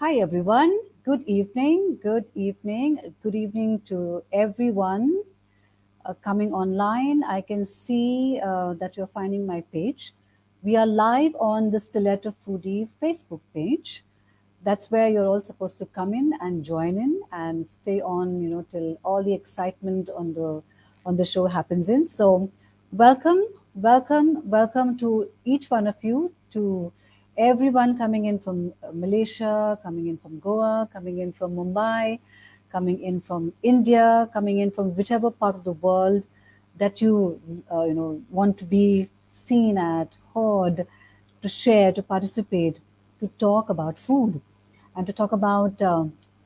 Hi everyone. Good evening. Good evening. Good evening to everyone coming online. I can see that you're finding my page. We are live on the Stiletto Foodie Facebook page. That's where you're all supposed to come in and join in and stay on, till all the excitement on the show happens in. So, welcome to each one of you, to everyone coming in from Malaysia, coming in from Goa, coming in from Mumbai, coming in from India, coming in from whichever part of the world that you want to be seen at, heard, to share, to participate, to talk about food, and to talk about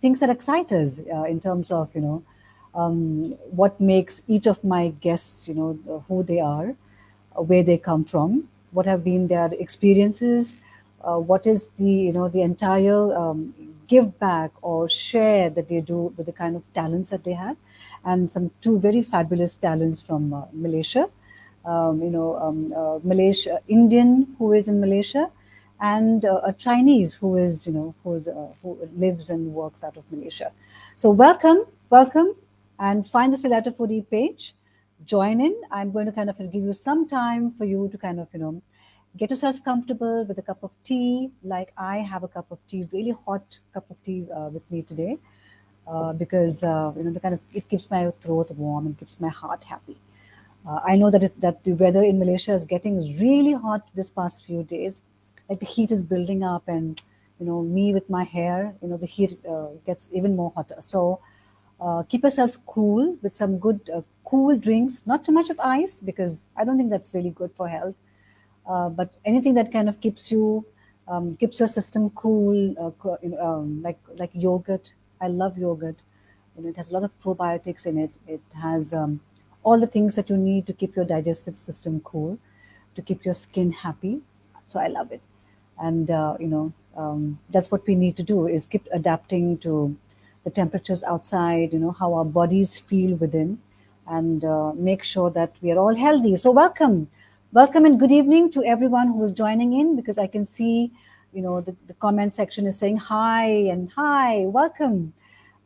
things that excite us in terms of what makes each of my guests who they are, where they come from, what have been their experiences, what is the entire give back or share that they do with the kind of talents that they have, and some two very fabulous talents from Malaysia. Malaysia Indian who is in Malaysia, and a Chinese who lives and works out of Malaysia. So welcome, and find the Stiletto Foodie page. Join in. I'm going to kind of give you some time for you to kind of get yourself comfortable with a cup of tea. Like I have a cup of tea, really hot cup of tea with me today, because the kind of it keeps my throat warm and keeps my heart happy. I know that the weather in Malaysia is getting really hot this past few days. Like the heat is building up, and me with my hair, the heat gets even more hotter. So keep yourself cool with some good cool drinks. Not too much of ice, because I don't think that's really good for health. But anything that kind of keeps your system cool, like yogurt. I love yogurt. It has a lot of probiotics in it. It has all the things that you need to keep your digestive system cool, to keep your skin happy. So I love it, and that's what we need to do, is keep adapting to the temperatures outside. How our bodies feel within, and make sure that we are all healthy. So welcome and good evening to everyone who is joining in, because I can see the comment section is saying hi and hi, welcome.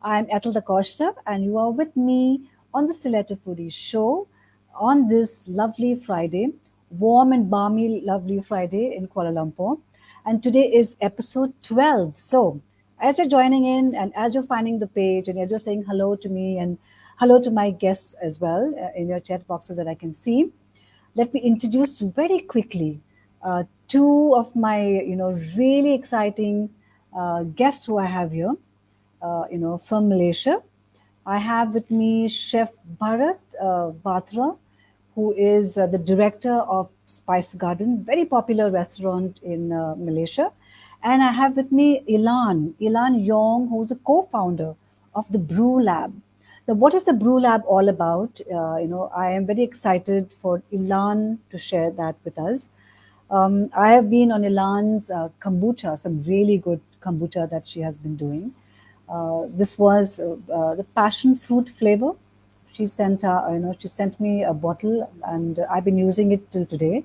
I'm Ethel Da Costa, and you are with me on the Stiletto Foodie show on this lovely Friday, warm and balmy, lovely Friday in Kuala Lumpur. And today is episode 12. So, as you're joining in, and as you're finding the page, and as you're saying hello to me and hello to my guests as well in your chat boxes that I can see, let me introduce very quickly two of my really exciting guests who I have here, from Malaysia. I have with me Chef Bharat Batra, who is the director of Spice Garden, very popular restaurant in Malaysia. And I have with me Elan Yong, who is a co-founder of the Brew Lab. Now, what is the Brew Lab all about? I am very excited for Elan to share that with us. I have been on Elan's kombucha, some really good kombucha that she has been doing. This was the passion fruit flavor. She sent me a bottle, and I've been using it till today.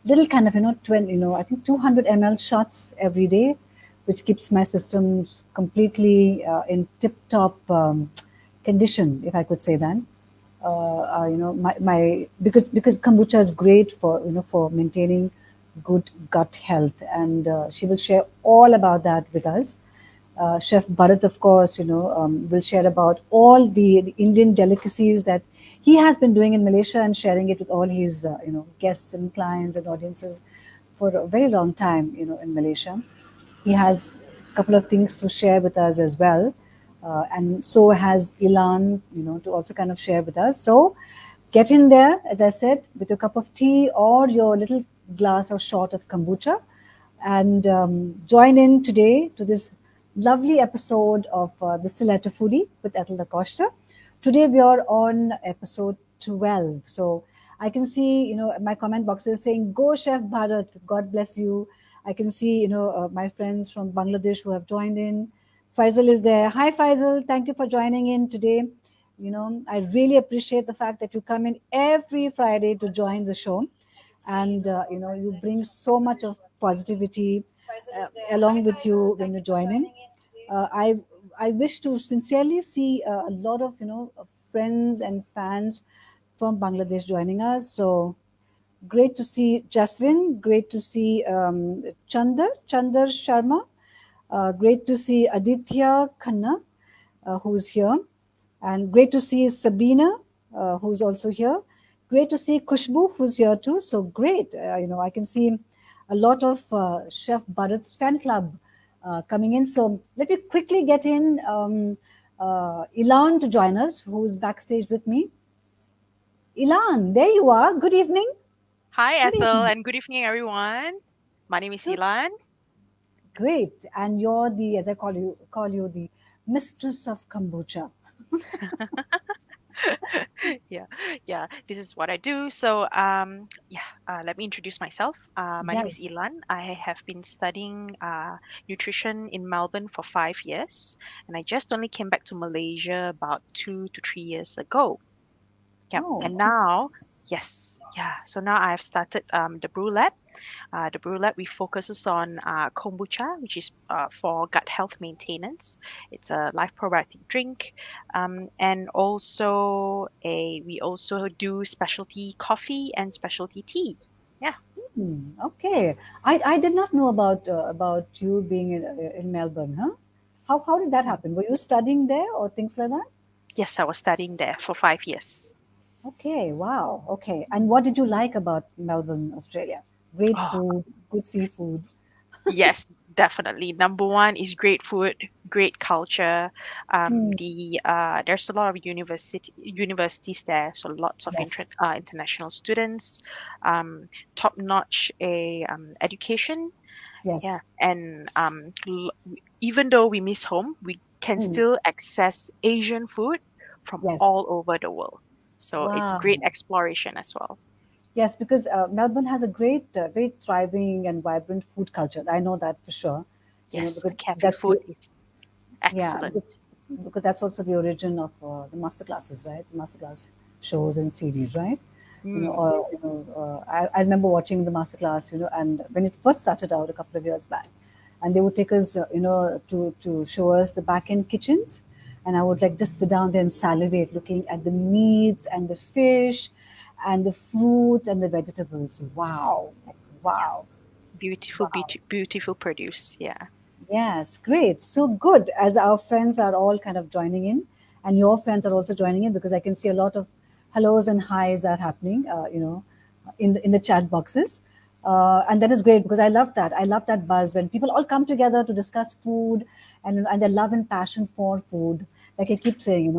Little kind of, 20, I think 200 ml shots every day, which keeps my systems completely in tip-top condition, if I could say that. My because kombucha is great for for maintaining good gut health, and she will share all about that with us. Chef Bharat, of course, will share about all the Indian delicacies that he has been doing in Malaysia, and sharing it with all his guests and clients and audiences for a very long time in Malaysia. He has a couple of things to share with us as well. And so has Elan, to also kind of share with us. So get in there, as I said, with a cup of tea or your little glass or shot of kombucha, and join in today to this lovely episode of the Stiletto Foodie with Ethel Da Costa. Today we are on episode 12. So I can see, my comment boxes saying, "Go, Chef Bharat. God bless you." I can see, my friends from Bangladesh who have joined in. Faisal is there. Hi, Faisal. Thank you for joining in today. I really appreciate the fact that you come in every Friday to join the show, and you bring so much of positivity along with you when you join in. I wish to sincerely see a lot of friends and fans from Bangladesh joining us. So great to see Jaswin. Great to see Chandar Sharma. Great to see Aditya Khanna, who's here. And great to see Sabina, who's also here. Great to see Kushbu, who's here too. So great. I can see a lot of Chef Bharat's fan club coming in. So let me quickly get in Elan to join us, who's backstage with me. Elan, there you are. Good evening. Hi, Good Ethel, evening. and good evening, everyone. My name is So Elan. great. And you're the, as I call you the mistress of kombucha. Yeah, yeah, this is what I do. Let me introduce myself. My name is Yes. Elan. I have been studying nutrition in Melbourne for 5 years, and I just only came back to Malaysia about 2 to 3 years ago. Yep, Oh. and now, yes, yeah. So now I've started the Brew Lab. The Brew Lab, we focuses on kombucha, which is for gut health maintenance. It's a life probiotic drink, and we also do specialty coffee and specialty tea. Yeah. Okay. I did not know about you being in Melbourne, huh? How did that Mm. happen? Were you studying there or things like that? Yes, I was studying there for 5 years. Okay, wow. Okay. And what did you like about Melbourne, Australia? Great Oh, food, good seafood. yes, definitely. Number one is great food, great culture. Hmm. There's a lot of universities there, so lots of Yes. international students. Top-notch education. Yeah, Yes. and even though we miss home, we can Hmm. still access Asian food from Yes. all over the world. So it's Wow. great exploration as well. Yes, because Melbourne has a great, very thriving and vibrant food culture. I know that for sure. Yes, Because the cafe that's food the is yeah, excellent. because that's also the origin of the master classes, right? Masterclass shows and series, right? Mm, I remember watching the masterclass, and when it first started out a couple of years back, and they would take us, to show us the back end kitchens, and I would like just sit down there and salivate, looking at the meats and the fish, and the fruits and the vegetables. Wow, like, yeah, wow, wow. beautiful produce. Yeah. Yes, great. So good. As our friends are all kind of joining in, and your friends are also joining in, because I can see a lot of hellos and highs are happening, in the chat boxes. And that is great because I love that. I love that buzz when people all come together to discuss food and their love and passion for food. Like I keep saying,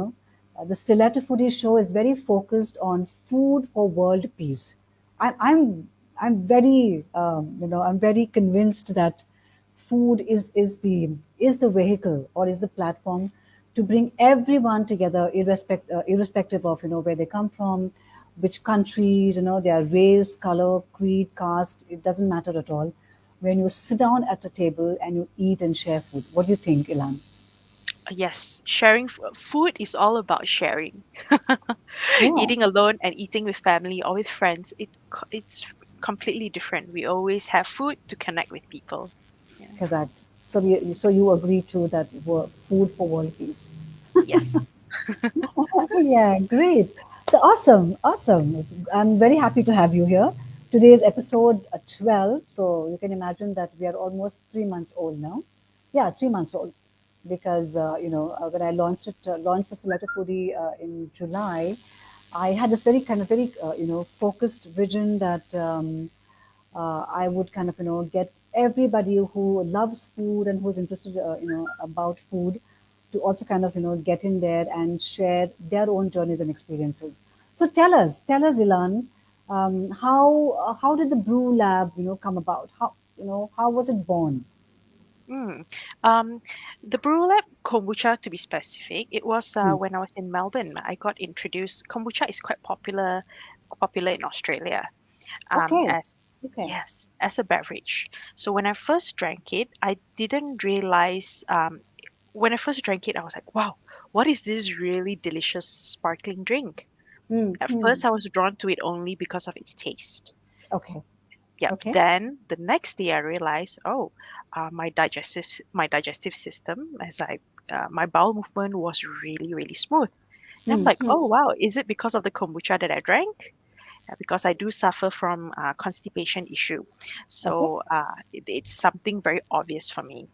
the Stiletto Foodie show is very focused on food for world peace. I, I'm I'm very I'm very convinced that food is the vehicle or is the platform to bring everyone together, irrespective of where they come from, which countries, their race, color, creed, caste. It doesn't matter at all. When you sit down at a table and you eat and share food, what do you think, Ilan? Yes, food is all about sharing. Yeah. Eating alone and eating with family or with friends, it's completely different. We always have food to connect with people. Yeah. Correct. So you agree to that food for world peace. Yes. Yeah, great. So awesome, awesome. I'm very happy to have you here. Today is episode 12, so you can imagine that we are almost 3 months old now. Yeah, 3 months old, because when I launched the Stiletto Foodie in July, I had this very focused vision that I would kind of get everybody who loves food and who's interested about food to also kind of get in there and share their own journeys and experiences. So tell us, Ilan, how did the Brew Lab come about? How was it born? Mm. Um, the Brew Lab kombucha, to be specific, it was Hmm. when I was in Melbourne. I got introduced. Kombucha is quite popular in Australia. Okay, As okay. yes, as a beverage. So when I first drank it, I didn't realize. When I first drank it, I was like, "Wow, what is this really delicious sparkling drink?" Hmm. At Hmm. first, I was drawn to it only because of its taste. Okay. Yep. Okay. Then the next day I realized, oh, my digestive system, my bowel movement was really really smooth. And I'm Hmm. like, oh wow, is it because of the kombucha that I drank? Because I do suffer from constipation issue. Okay. So it's something very obvious for me.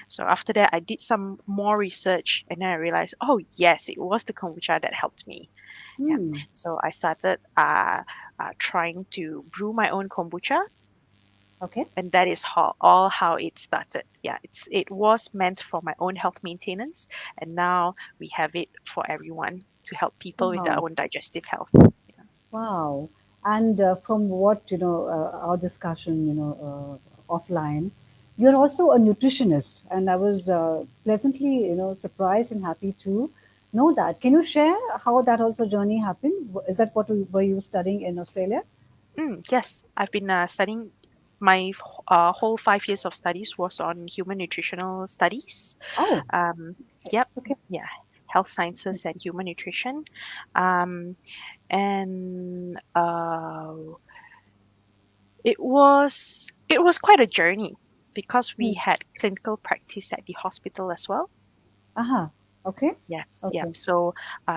So after that, I did some more research and then I realized, oh yes, it was the kombucha that helped me. Yeah. Hmm. So I started trying to brew my own kombucha, Okay. and that is how it started. Yeah, it was meant for my own health maintenance, and now we have it for everyone to help people with their Wow. own digestive health. Yeah. Wow. And from what, our discussion, offline, you're also a nutritionist. And I was pleasantly, surprised and happy to know that. Can you share how that also journey happened? Is that what were you studying in Australia? Yes, I've been studying. My whole 5 years of studies was on human nutritional studies. Oh, Um, yep, okay. yeah, health sciences and human nutrition. Um, and it was quite a journey because we Hmm. had clinical practice at the hospital as well. Aha. Okay. Yes, yep. Okay. So,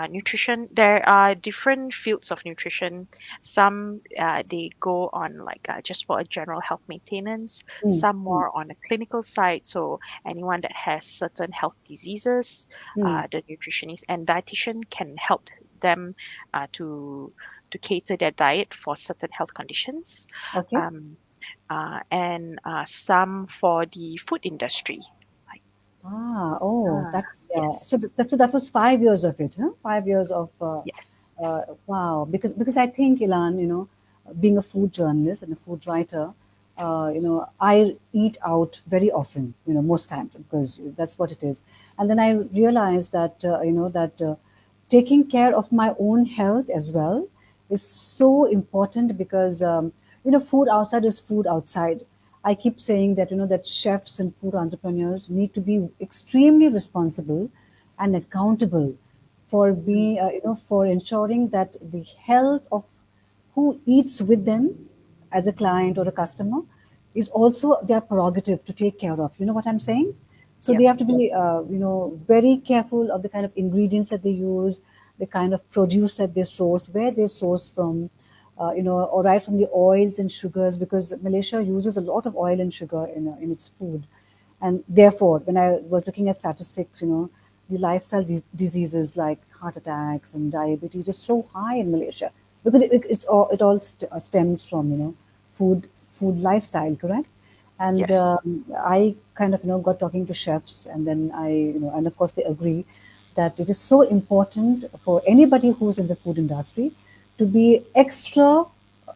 nutrition, there are different fields of nutrition. Some they go on like just for a general health maintenance, Hmm. some Hmm. more on a clinical side. So, anyone that has certain health diseases, Hmm. the nutritionist and dietitian can help them to cater their diet for certain health conditions. Okay. Um, and some for the food industry. Like, Ah, oh, that's yes, so. That was 5 years of it, huh? 5 years of yes. wow. Because I think, Elan, being a food journalist and a food writer, I eat out very often. Most times because that's what it is. And then I realized that taking care of my own health as well is so important because food outside is food outside. I keep saying that that chefs and food entrepreneurs need to be extremely responsible and accountable for Mm, being for ensuring that the health of who eats with them as a client or a customer is also their prerogative to take care of. You know what I'm saying? So yep. they have to be, very careful of the kind of ingredients that they use, the kind of produce that they source, where they source from, or right from the oils and sugars, because Malaysia uses a lot of oil and sugar in its food. And therefore, when I was looking at statistics, the lifestyle diseases like heart attacks and diabetes is so high in Malaysia because it all stems from food lifestyle, correct? And Yes. I kind of got talking to chefs, and then and of course they agree that it is so important for anybody who's in the food industry to be extra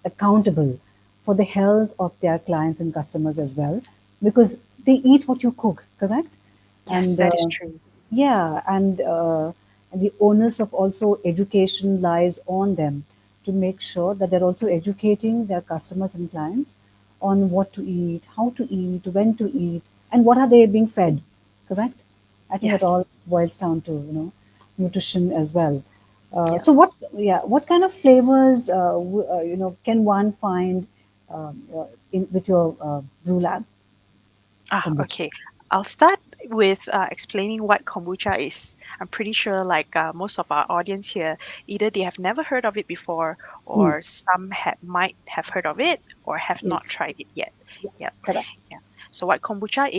accountable for the health of their clients and customers as well, because they eat what you cook, correct? Yes, And that is true. yeah, and the onus of also education lies on them to make sure that they're also educating their customers and clients on what to eat, how to eat, when to eat, and what are they being fed, correct? I think that Yes. all boils down to nutrition as well. Yeah. What kind of flavors can one find in with your brew lab kombucha? Okay. I'll start with explaining what kombucha is. I'm pretty sure, like most of our audience here, either they have never heard of it before, Hmm. or some might have heard of it or have not Yes, tried it yet. yes, Yeah. correct. Yeah. So what kombucha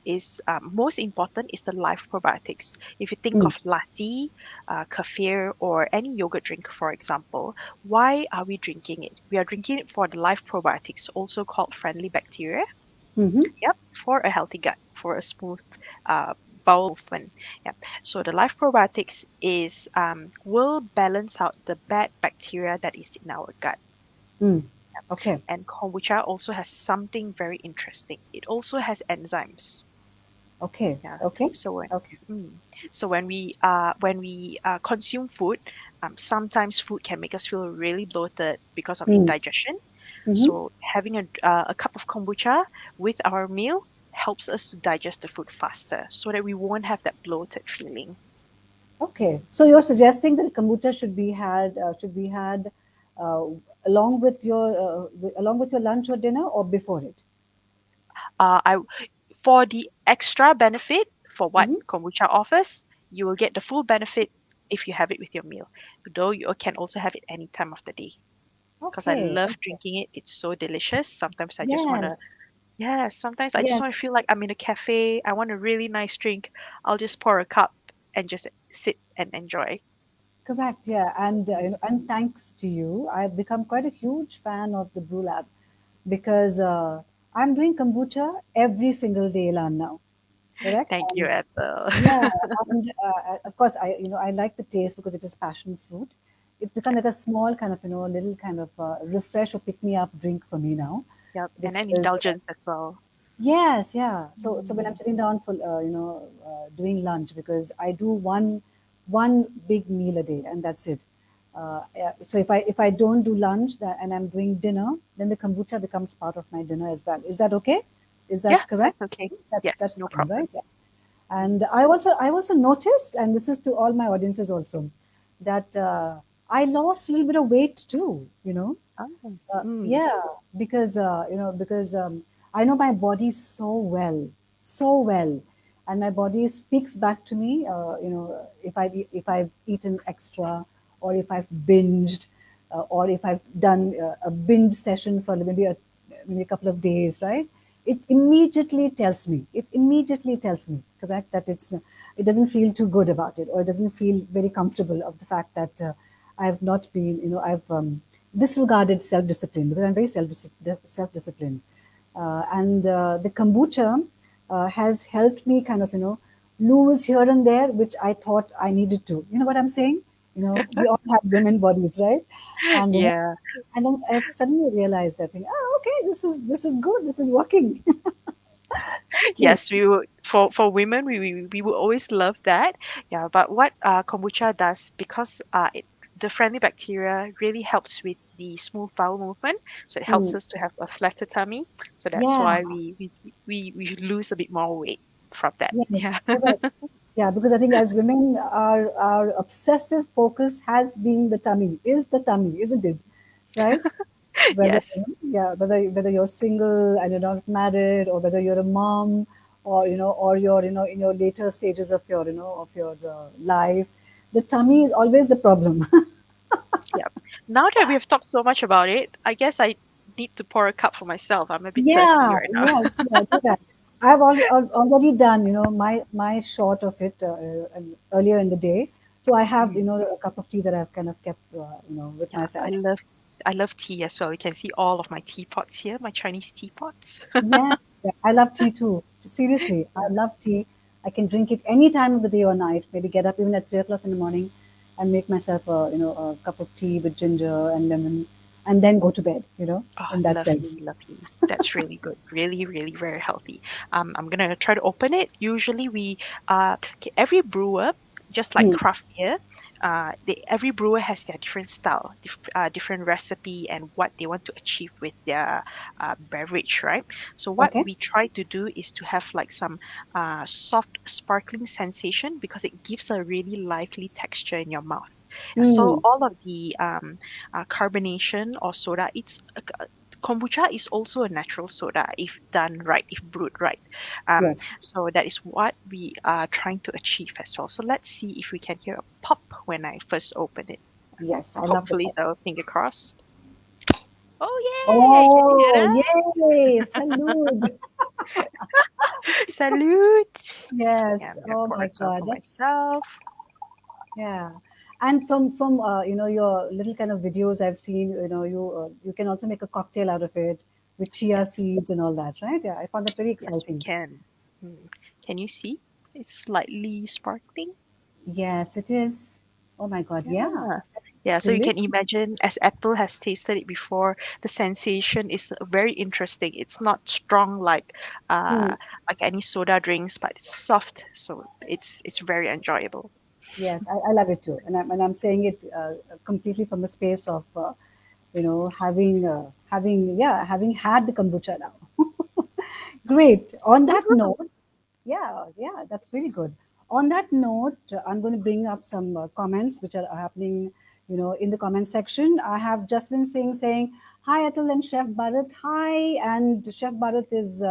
is most important is the live probiotics. If you think Hmm. of lassi, kefir, or any yogurt drink, for example, why are we drinking it? We are drinking it for the live probiotics, also called friendly bacteria. Mm-hmm. Yep, for a healthy gut, for a smooth uh, bowel movement. Yep. So the live probiotics is will balance out the bad bacteria that is in our gut. Mm. Okay. And kombucha also has something very interesting. It also has enzymes. Okay. Yeah. Okay. So when Okay. mm, so when we consume food, sometimes food can make us feel really bloated because of Mm. indigestion. Mm-hmm. So having a cup of kombucha with our meal helps us to digest the food faster, so that we won't have that bloated feeling. Okay. So you're suggesting that kombucha should be had uh, along with your lunch or dinner or before it? I For the extra benefit for what Hmm. kombucha offers, you will get the full benefit if you have it with your meal. Though you can also have it any time of the day. Because I Okay. love Okay. drinking it. It's so delicious. Sometimes I just want to, Yes. yeah, sometimes I just want Yes. to feel like I'm in a cafe. I want a really nice drink. I'll just pour a cup and just sit and enjoy. Correct. Yeah. And Mm. and thanks to you, I've become quite a huge fan of the Brew Lab because I'm doing kombucha every single day, Lan, now. Correct. Thank you, Ethel. Yeah, and of course, I like the taste because it is passion fruit. It's become Yep, like a small kind of, little kind of refresh or pick me up drink for me now, yep. And an because indulgence as well. yes, yeah. So when I'm Mm. sitting down for doing lunch, because I do one big meal a day and that's it. Yeah, so if I don't do lunch and I'm doing dinner, then the kombucha becomes part of my dinner as well. Is that okay? Is Yeah, that correct? that's okay. That's Yes, that's no fine, problem. right? Yeah. And I also noticed, and this is to all my audiences also, that I lost a little bit of weight too. Oh, mm. Yeah, because I know my body so well, and my body speaks back to me. If I've eaten extra, or if I've binged, or if I've done a binge session for maybe a couple of days, right? It immediately tells me. It immediately tells me, correct, that it doesn't feel too good about it, or it doesn't feel very comfortable of the fact that I've not been, I've disregarded self-discipline because I'm very self-disciplined. And the kombucha has helped me kind of, lose here and there, which I thought I needed to. You know what I'm saying? We all have women bodies, right? And Yeah. and then I suddenly realized that thing. Oh, okay, this is good. This is working. Cute. Yes, for women we will always love that. Yeah, but what kombucha does because the friendly bacteria really helps with the smooth bowel movement, so it helps Mm. us to have a flatter tummy. So that's Yeah. why we lose a bit more weight from that. Yes. Yeah. Correct. Yeah, because I think as women, our obsessive focus has been the tummy, isn't it? Right? Whether Yes. yeah, whether you're single and you're not married, or whether you're a mom, or or you're in your later stages of your life, the tummy is always the problem. Yeah. Now that we have talked so much about it, I guess I need to pour a cup for myself. I'm a bit thirsty Yeah, right now. yes, yeah, do that. I've already done, my shot of it earlier in the day. So I have, Mm. a cup of tea that I've kind of kept, with Yeah, myself. I love tea as well. You can see all of my teapots here, my Chinese teapots. Yes, yeah, I love tea too. Seriously, I Yeah. love tea. I can drink it any time of the day or night. Maybe get up even at 3 o'clock in the morning, and make myself a cup of tea with ginger and lemon, and then go to bed. Oh, In that lovely, sense. lovely. That's really good. Really, really very healthy. I'm gonna try to open it. Usually we okay, every brewer, just like Hmm. craft beer, every brewer has their different style, different recipe, and what they want to achieve with their beverage, right? So what Okay. we try to do is to have like some soft, sparkling sensation because it gives a really lively texture in your mouth. So Hmm. all of the carbonation or soda. Kombucha is also a natural soda if done right, if brewed right. Yes. So that is what we are trying to achieve as well. So let's see if we can hear a pop when I first open it. Yes. I love the Hopefully, pop. though, finger crossed. Oh yay! Can you hear Oh, that? yay! Salute. Salute! Yeah, Yes. I'm gonna Oh pour my some God. for That's myself. yeah. And from your little kind of videos I've seen, you can also make a cocktail out of it with chia Yes, seeds and all that, right? Yeah, I found that very yes, we exciting. can. Hmm. Can you see? It's slightly sparkling. Yes, it is. Oh my God. Yeah. Yeah. It's Yeah, so you delicious. can imagine as Apple has tasted it before, the sensation is very interesting. It's not strong Hmm. like any soda drinks, but it's soft, so it's very enjoyable. Yes, I love it too, and I'm saying it completely from a space of having had the kombucha now. Great. On that note, yeah, yeah, that's really good. On that note, I'm going to bring up some comments which are happening in the comment section. I have Jasmine Singh saying, "Hi, Atul and Chef Bharat." Hi, and Chef Bharat is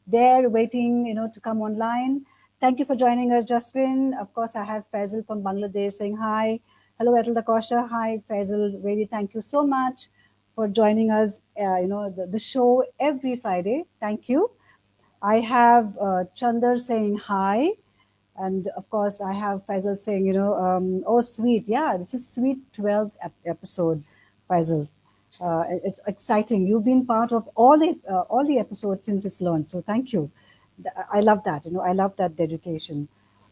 there waiting, to come online. Thank you for joining us, Jasmine. Of course, I have Faisal from Bangladesh saying hi. Hello, Ethel Da Costa. Hi, Faisal. Really, thank you so much for joining us. The show every Friday. Thank you. I have Chandar saying hi. And of course, I have Faisal saying, oh, sweet. Yeah, this is sweet 12th episode, Faisal. It's exciting. You've been part of all the episodes since its launch. So thank you. I love that. I love that dedication.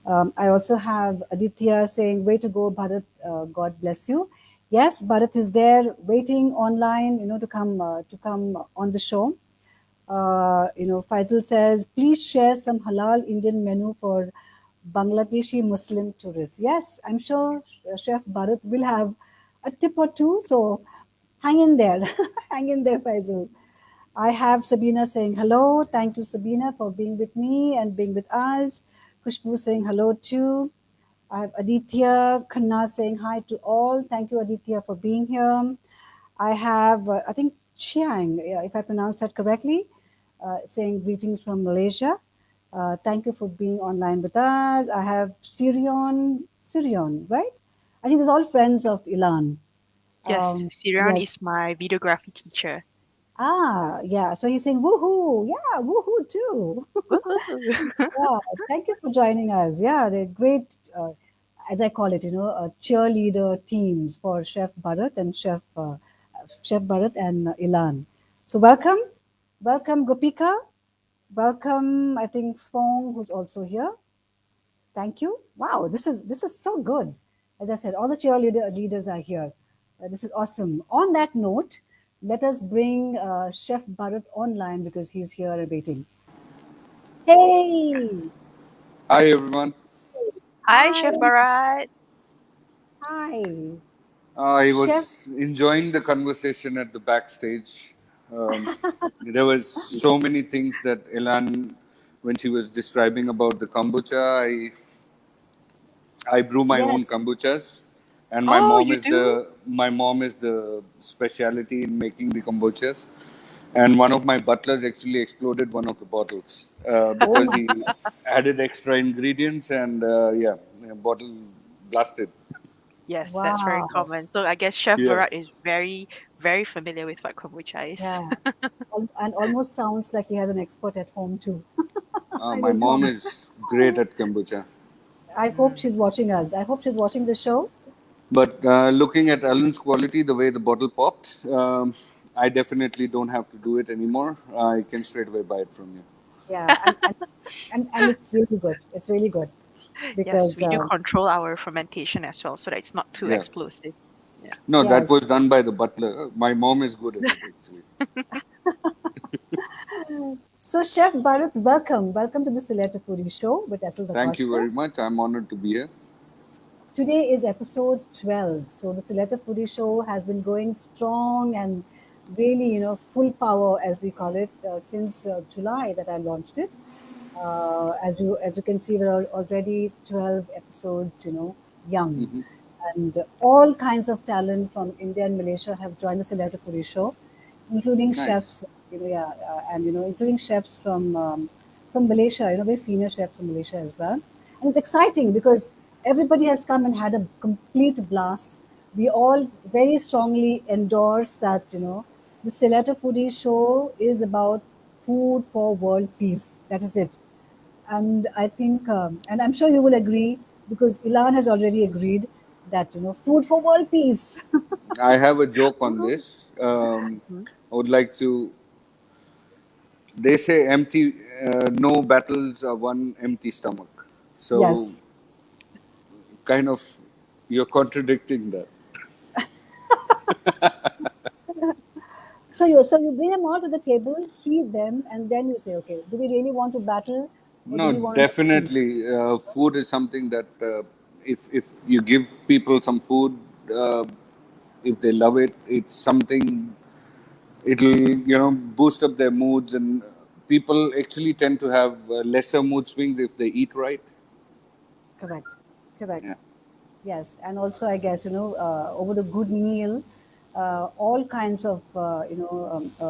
I also have Aditya saying, way to go, Bharat. God bless you. Yes, Bharat is there waiting online, to come on the show. Faisal says, please share some halal Indian menu for Bangladeshi Muslim tourists. Yes, I'm sure Chef Bharat will have a tip or two. So hang in there. Hang in there, Faisal. I have Sabina saying hello. Thank you, Sabina, for being with me and being with us. Kushbu saying hello too. I have Aditya Khanna saying hi to all. Thank you, Aditya, for being here. I have, I think, Chiang, yeah, if I pronounce that correctly, saying greetings from Malaysia. Thank you for being online with us. I have Sirion, right? I think it's all friends of Elan. Yes, Sirion Yes. is my videography teacher. Yeah. So he's saying woohoo. Yeah, woohoo too. Woohoo. Yeah, thank you for joining us. Yeah, they're great, as I call it, cheerleader teams for Chef Bharat and Ilan. So welcome Gopika, welcome. I think Fong, who's also here. Thank you. Wow, this is so good. As I said, all the leaders are here. This is awesome. On that note, let us bring Chef Bharat online because he's here and waiting. Hey, Hi everyone. Hi, hi. Chef Bharat. Hi, I Chef. was enjoying the conversation at the backstage. There was so many things that Elan, when she was describing about the kombucha, I brew my own Yes. kombuchas, and Oh, you do? my mom is the specialty in making the kombuchas. And one of my butlers actually exploded one of the bottles Oh because my. he added extra ingredients, and the bottle blasted. Yes, that's very Wow. common. So I guess Chef Yeah. Bharat is very, very familiar with what kombucha is. Yeah. And almost sounds like he has an expert at home too. I My don't mom know. is great at kombucha. I hope she's watching us. I hope she's watching the show. But looking at Alan's quality, the way the bottle popped, I definitely don't have to do it anymore. I can straight away buy it from you. Yeah, and it's really good. It's really good Yes, because we do control our fermentation as well so that it's not too Yeah. explosive. Yeah. No, that was yes. done by the butler. My mom is good at it, actually. So Chef Bharat, welcome to the Stiletto Foodie Show with Ethel Da Thank you Costa. very much. I'm honored to be here. Today is episode 12. So the Stiletto Foodie Show has been going strong and really, full power, as we call it, since July that I launched it. As you can see, we're already 12 episodes, young, and all kinds of talent from India and Malaysia have joined the Stiletto Foodie Show, including Nice. chefs, and including chefs from Malaysia, very senior chefs from Malaysia as well. And it's exciting because everybody has come and had a complete blast. We all very strongly endorse that, the Stiletto Foodie Show is about food for world peace. That is it. And I think, and I'm sure you will agree because Ilan has already agreed that, food for world peace. I have a joke on Woohoo. this. Mhm. I would like to. They say empty, no battles are one empty stomach. So, Yes. kind of, you're contradicting that. So you bring them all to the table, feed them, and then you say, okay, do we really want to battle or do No, we want to make peace? definitely. Food is something that if you give people some food, if they love it, it's something. It'll boost up their moods, and people actually tend to have lesser mood swings if they eat right. Correct. Correct. Yeah. Yes, and also I guess over the good meal, all kinds of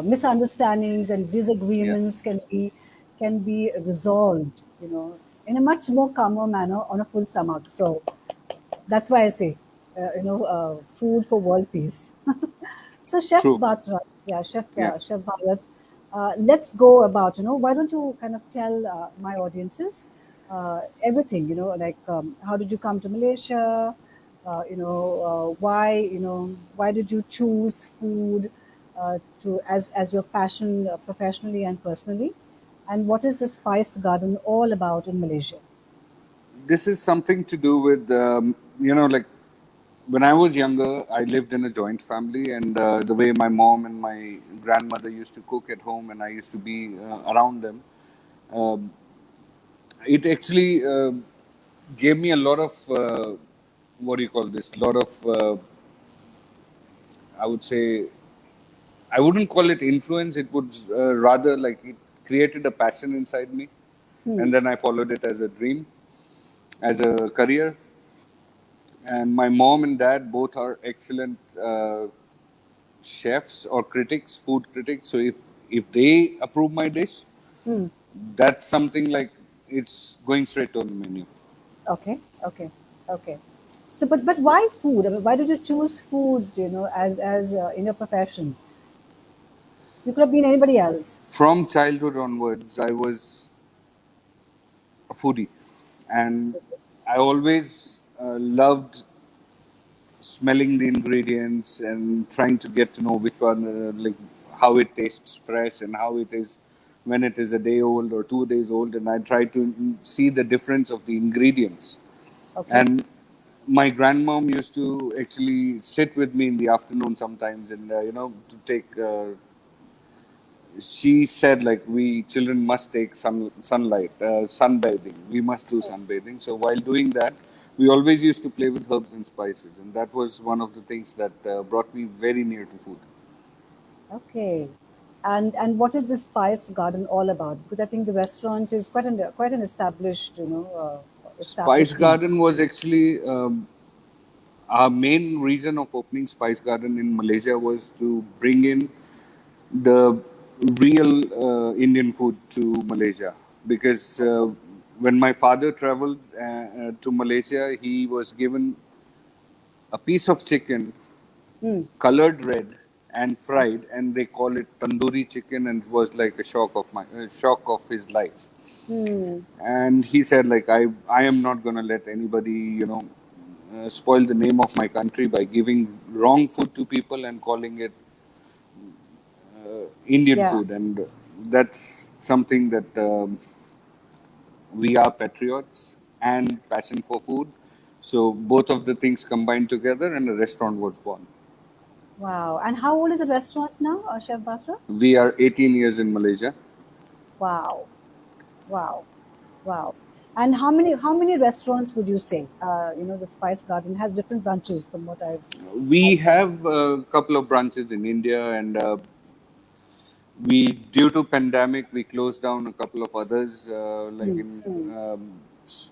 misunderstandings and Yeah, disagreements can be resolved, in a much more calmer manner on a full stomach. So that's why I say, food for world peace. So, Chef true. Batra, yeah, Yeah. Chef Bharat, let's go about, why don't you kind of tell my audiences everything, like how did you come to Malaysia? Why did you choose food as your passion professionally and personally? And what is the Spice Garden all about in Malaysia? This is something to do with, like when I was younger, I lived in a joint family, and the way my mom and my grandmother used to cook at home, and I used to be around them, um, it actually gave me a lot of what do you call this? A lot of, I would say, I wouldn't call it influence. It would rather like it created a passion inside me, Hmm. and then I followed it as a dream, as a career. And my mom and dad both are excellent chefs or critics, food critics. So if they approve my dish, Hmm. that's something like it's going straight on the menu. Okay, okay, okay. So, but why food? I mean, why did you choose food? As in your profession, you could have been anybody else. From childhood onwards, I was a foodie, and I always loved smelling the ingredients and trying to get to know which one, like how it tastes fresh and how it is when it is a day old or 2 days old, and I try to see the difference of the ingredients. Okay, And my grandmom used to actually sit with me in the afternoon sometimes, and to take. She said like we children must take sunlight, sunbathing. We must do sunbathing. So while doing that, we always used to play with herbs and spices, and that was one of the things that brought me very near to food. okay. And what is the Spice Garden all about? Because I think the restaurant is quite an established Spice establishment. Garden was actually our main reason of opening Spice Garden in Malaysia was to bring in the real Indian food to Malaysia, because when my father traveled to Malaysia, he was given a piece of chicken Hmm. colored red and fried, and they call it tandoori chicken, and it was like a shock of his life. Hmm. And he said like I am not going to let anybody spoil the name of my country by giving wrong food to people and calling it Indian Yeah. food, and that's something that we are patriots and passion for food. So both of the things combined together, and a restaurant was born. Wow. And how old is the restaurant now, Chef Batra? We are 18 years in Malaysia. Wow. Wow. Wow. And how many restaurants would you say? The Spice Garden has different branches from what We I've heard. have a couple of branches in India, and we due to pandemic we closed down a couple of others. Like Hmm. in Hmm.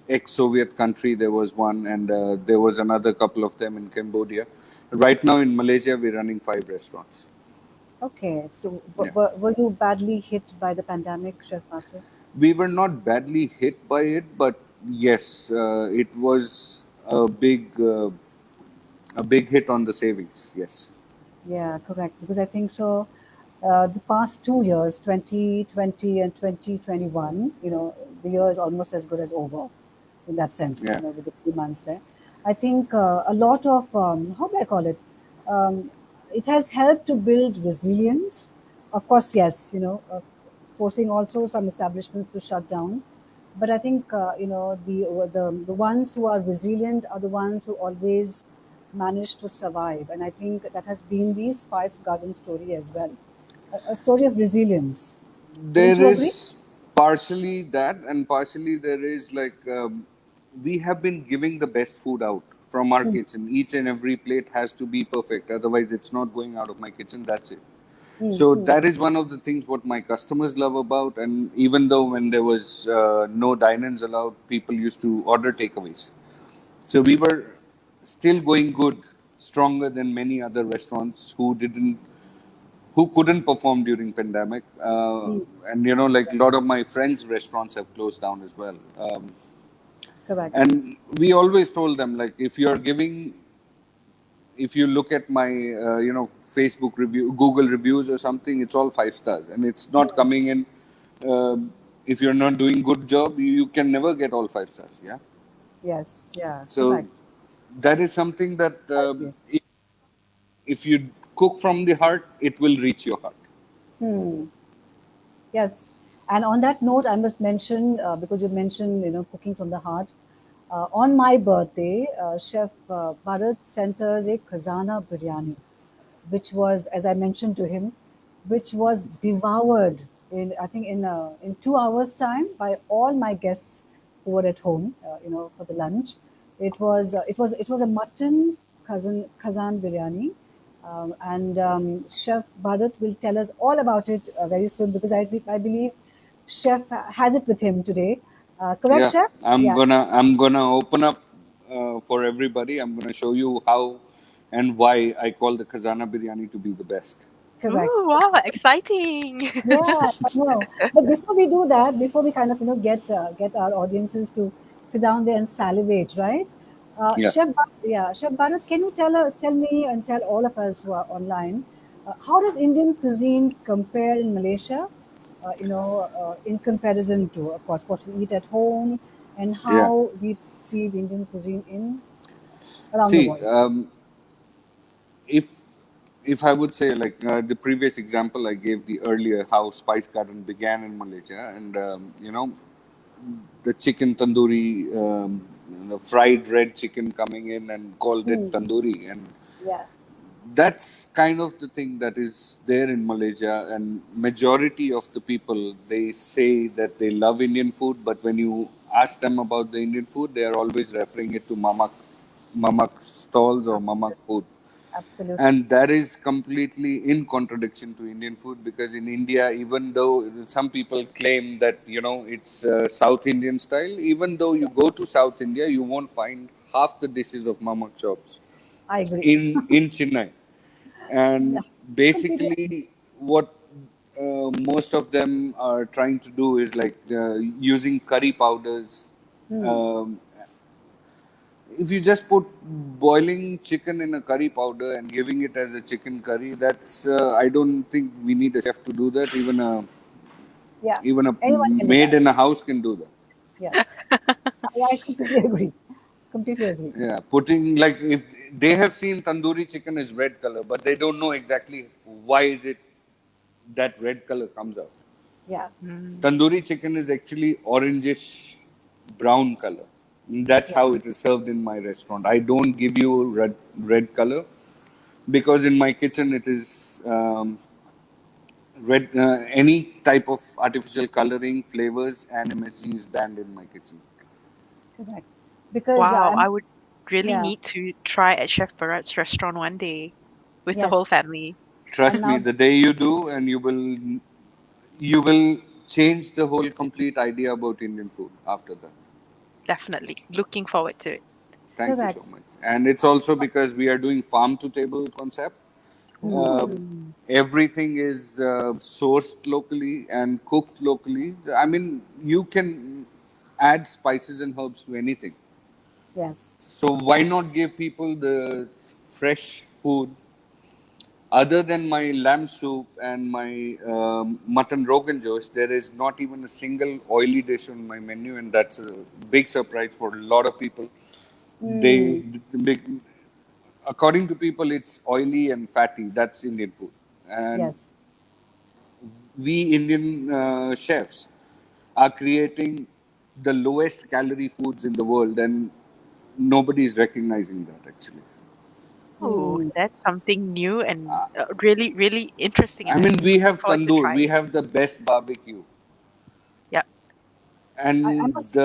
ex-Soviet country, there was one, and there was another couple of them in Cambodia. Right now in Malaysia, we're running 5 restaurants. Okay. So Yeah. were you badly hit by the pandemic, Chef Batra? We were not badly hit by it, but yes, it was a big hit on the savings. Yes. Yeah, correct. Because I think so. The past 2 years, 2020 and 2021, the year is almost as good as over in that sense, Yeah. with the 2 months there. I think a lot of, how do I call it? Um, it has helped to build resilience. Of course, yes, forcing also some establishments to shut down. But I think, the ones who are resilient are the ones who always managed to survive. And I think that has been the Spice Garden story as well, a story of resilience. Wouldn't There you agree? is partially that, and partially there is like we have been giving the best food out from our kitchen. Each and every plate has to be perfect, otherwise, it's not going out of my kitchen. That's it. So Mm-hmm. that is one of the things what my customers love about. And even though when there was no dine-ins allowed, people used to order takeaways. So we were still going good, stronger than many other restaurants who couldn't perform during pandemic. Mm. And like a lot of my friends' restaurants have closed down as well. Correct. And we always told them, like, if you look at my Facebook review, Google reviews or something, it's all 5 stars, and it's not Mm. coming in. If you're not doing good job, you can never get all 5 stars. Yeah. Yes. Yeah. So Correct. that is something that I agree. if you cook from the heart, it will reach your heart. Hmm. Yes. And on that note, I must mention, because you mentioned, cooking from the heart. On my birthday, Chef Bharat sent us a khazana biryani, which was, as I mentioned to him, which was devoured in, I think, in 2 hours' time by all my guests who were at home, for the lunch. It was a mutton khazan biryani, and Chef Bharat will tell us all about it very soon, because I believe Chef has it with him today. Correct, Yeah, Chef? Yeah, I'm gonna open up for everybody. I'm gonna show you how and why I call the Khazana biryani to be the best. correct. Ooh, wow, exciting. Yeah, I know. But before we do that, before we kind of get our audiences to sit down there and salivate, right? Yeah. Chef Bharat, can you tell me and tell all of us who are online, how does Indian cuisine compare in Malaysia? In comparison to, of course, what we eat at home and Yeah. how we perceive Indian cuisine in around the See, world. if if I would say, like, the previous example I gave the earlier, how Spice Garden began in Malaysia, and the chicken tandoori, the fried red chicken coming in and called it Hmm. tandoori, and Yeah, that's kind of the thing that is there in Malaysia. And majority of the people, they say that they love Indian food, but when you ask them about the Indian food, they are always referring it to mamak stalls or mamak absolutely, food. absolutely. And that is completely in contradiction to Indian food, because in India, even though some people claim that it's South Indian style, even though you go to South India, you won't find half the dishes of mamak shops I agree. in Chennai. Yeah, And completely. basically, what most of them are trying to do is, like, using curry powders. Hmm. Um, if you just put boiling chicken in a curry powder and giving it as a chicken curry, that's I don't think we need a chef to do that. Yeah, Even a anyone can do maid that. in a house can do that. Yes, I completely agree. Completely agree. Yeah, putting, like, if they have seen tandoori chicken is red color, but they don't know exactly why is it that red color comes out. Yeah, Mm, Tandoori chicken is actually orangish brown color. That's yeah, how it is served in my restaurant. I don't give you red color, because in my kitchen it is red. Any type of artificial coloring, flavors, and MSG is banned in my kitchen. correct. Because wow, I would really yeah, need to try at Chef Bharat's restaurant one day with the whole yes, family. and Trust me, now the day you do, and you will change the whole complete idea about Indian food after that. Definitely. Looking forward to it. Thank you so correct. much. And it's also because we are doing farm to table concept. Uh, Ooh. Everything is sourced locally and cooked locally. I mean, you can add spices and herbs to anything. Yes, So why not give people the fresh food? Other than my lamb soup and my mutton rogan josh, there is not even a single oily dish on my menu, and that's a big surprise for a lot of people. They, mm, according to people, it's oily and fatty. That's Indian food, and yes, we Indian chefs are creating the lowest calorie foods in the world, and nobody is recognizing that actually. Oh, mm, that's something new and really, really interesting, I and mean, I'm we looking have forward to tandoor, try we it. have the best barbecue, Yep. I and must